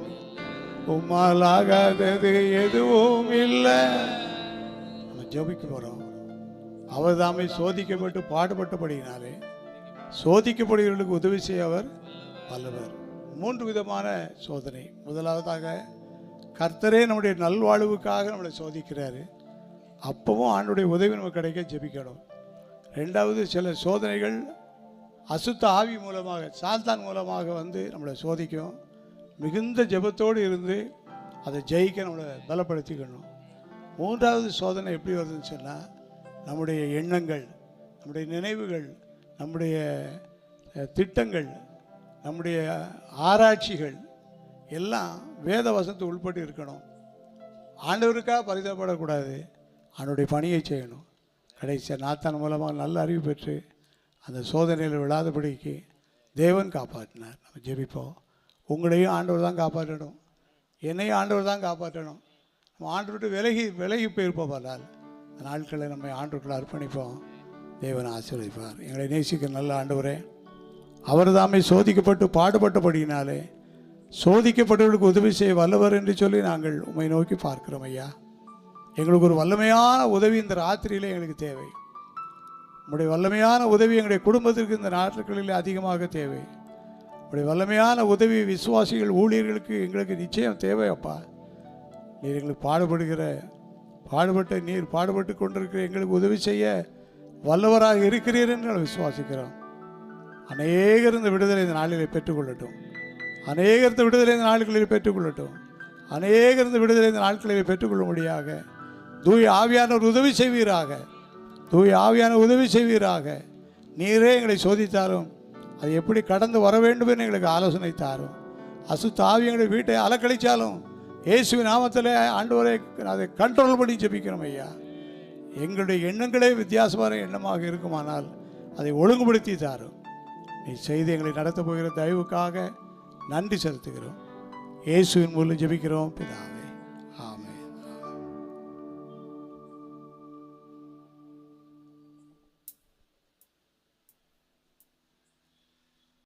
உம்மால் ஆகாதது எதுவும் இல்லை. நம்ம ஜெபிக்க போகிறோம். அவர் தாமே சோதிக்கப்பட்டு பாடுபட்டபடினாலே சோதிக்கப்படுகிறவர்களுக்கு உதவி செய்ய அவர் வல்லவர். 3 விதமான சோதனை. முதலாவதாக, கர்த்தரே நம்முடைய நல்வாழ்வுக்காக நம்மளை சோதிக்கிறாரு. அப்பவும் ஆண்டுடைய உதவி நமக்கு கிடைக்க ஜெபிக்கணும். 2வது, சில சோதனைகள் அசுத்த ஆவி மூலமாக, சாத்தான் மூலமாக வந்து நம்மளை சோதிக்கும். மிகுந்த ஜெபத்தோடு இருந்து அதை ஜெயிக்க நம்மளை பலப்படுத்திக்கணும். மூன்றாவது சோதனை எப்படி வருதுன்னு சொன்னால், நம்முடைய எண்ணங்கள், நம்முடைய நினைவுகள், நம்முடைய திட்டங்கள், நம்முடைய ஆராய்ச்சிகள் எல்லாம் வேத வசனத்துக்கு உள்பட்டு இருக்கணும். ஆண்டவருக்காக பரிதாபப்படக்கூடாது, அவனுடைய பணியை செய்யணும். கடைசியாக நாத்தான் மூலமாக நல்ல அறிவு பெற்று அந்த சோதனையில் விழாதபடிக்கு தேவன் காப்பாற்றினார். நம்ம ஜெபிப்போம். உங்களையும் ஆண்டவர் தான் காப்பாற்றணும், என்னையும் ஆண்டவர் தான் காப்பாற்றணும். நம்ம ஆண்டவர்கிட்ட விலகி போயிருப்போம். ஆனால் அந்த நாட்களை நம்ம ஆண்டவர்களை அர்ப்பணிப்போம். தேவன் ஆசீர்வதிப்பார். எங்களை நேசிக்கிற நல்ல ஆண்டவரே, அவர் தாமே சோதிக்கப்பட்டு பாடுபட்டபடியினாலே சோதிக்கப்பட்டவர்களுக்கு உதவி செய்ய வல்லவர் என்று சொல்லி நாங்கள் உம்மை நோக்கி பார்க்கிறோம். ஐயா, எங்களுக்கு ஒரு வல்லமையான உதவி இந்த ராத்திரியிலே எங்களுக்கு தேவை. உங்களுடைய வல்லமையான உதவி எங்களுடைய குடும்பத்திற்கு இந்த நாட்களில் அதிகமாக தேவை. உங்களுடைய வல்லமையான உதவி விசுவாசிகள் ஊழியர்களுக்கு எங்களுக்கு நிச்சயம் தேவை. அப்பா, நீர் எங்களுக்கு பாடுபட்டு கொண்டிருக்கிற எங்களுக்கு உதவி செய்ய வல்லவராக இருக்கிறீர் என்று நாங்கள் விசுவாசிக்கிறோம். அநேகர் இந்த விடுதலை இந்த நாளிலே பெற்றுக்கொள்ளட்டும். அநேகர் இந்த விடுதலை இந்த நாட்களில் பெற்றுக்கொள்ளட்டும். அநேகர் இந்த விடுதலை இந்த நாட்களில் பெற்றுக்கொள்ளும்படியாக தூய ஆவியானவர் உதவி செய்வீராக. தூய ஆவியானவர் உதவி செய்வீராக. நீரே எங்களை சோதித்தாரும் அது எப்படி கடந்து வர வேண்டும் என்று எங்களுக்கு ஆலோசனை தாரும். அசுத்த ஆவி எங்களை வீட்டை அலக்கழித்தாலும் இயேசுவின் நாமத்தில் ஆண்டவரை அதை கண்ட்ரோல் பண்ணி ஜெபிக்கிறோம். ஐயா, எங்களுடைய எண்ணங்களே வித்தியாசமான எண்ணமாக இருக்குமானால் அதை ஒழுங்குபடுத்தி தாரும். நீ செய்து எங்களை நடத்தப் போகிற தயவுக்காக நன்றி செலுத்துகிறோம். இயேசுவின் மூலம் ஜெபிக்கிறோம் பிதாவே.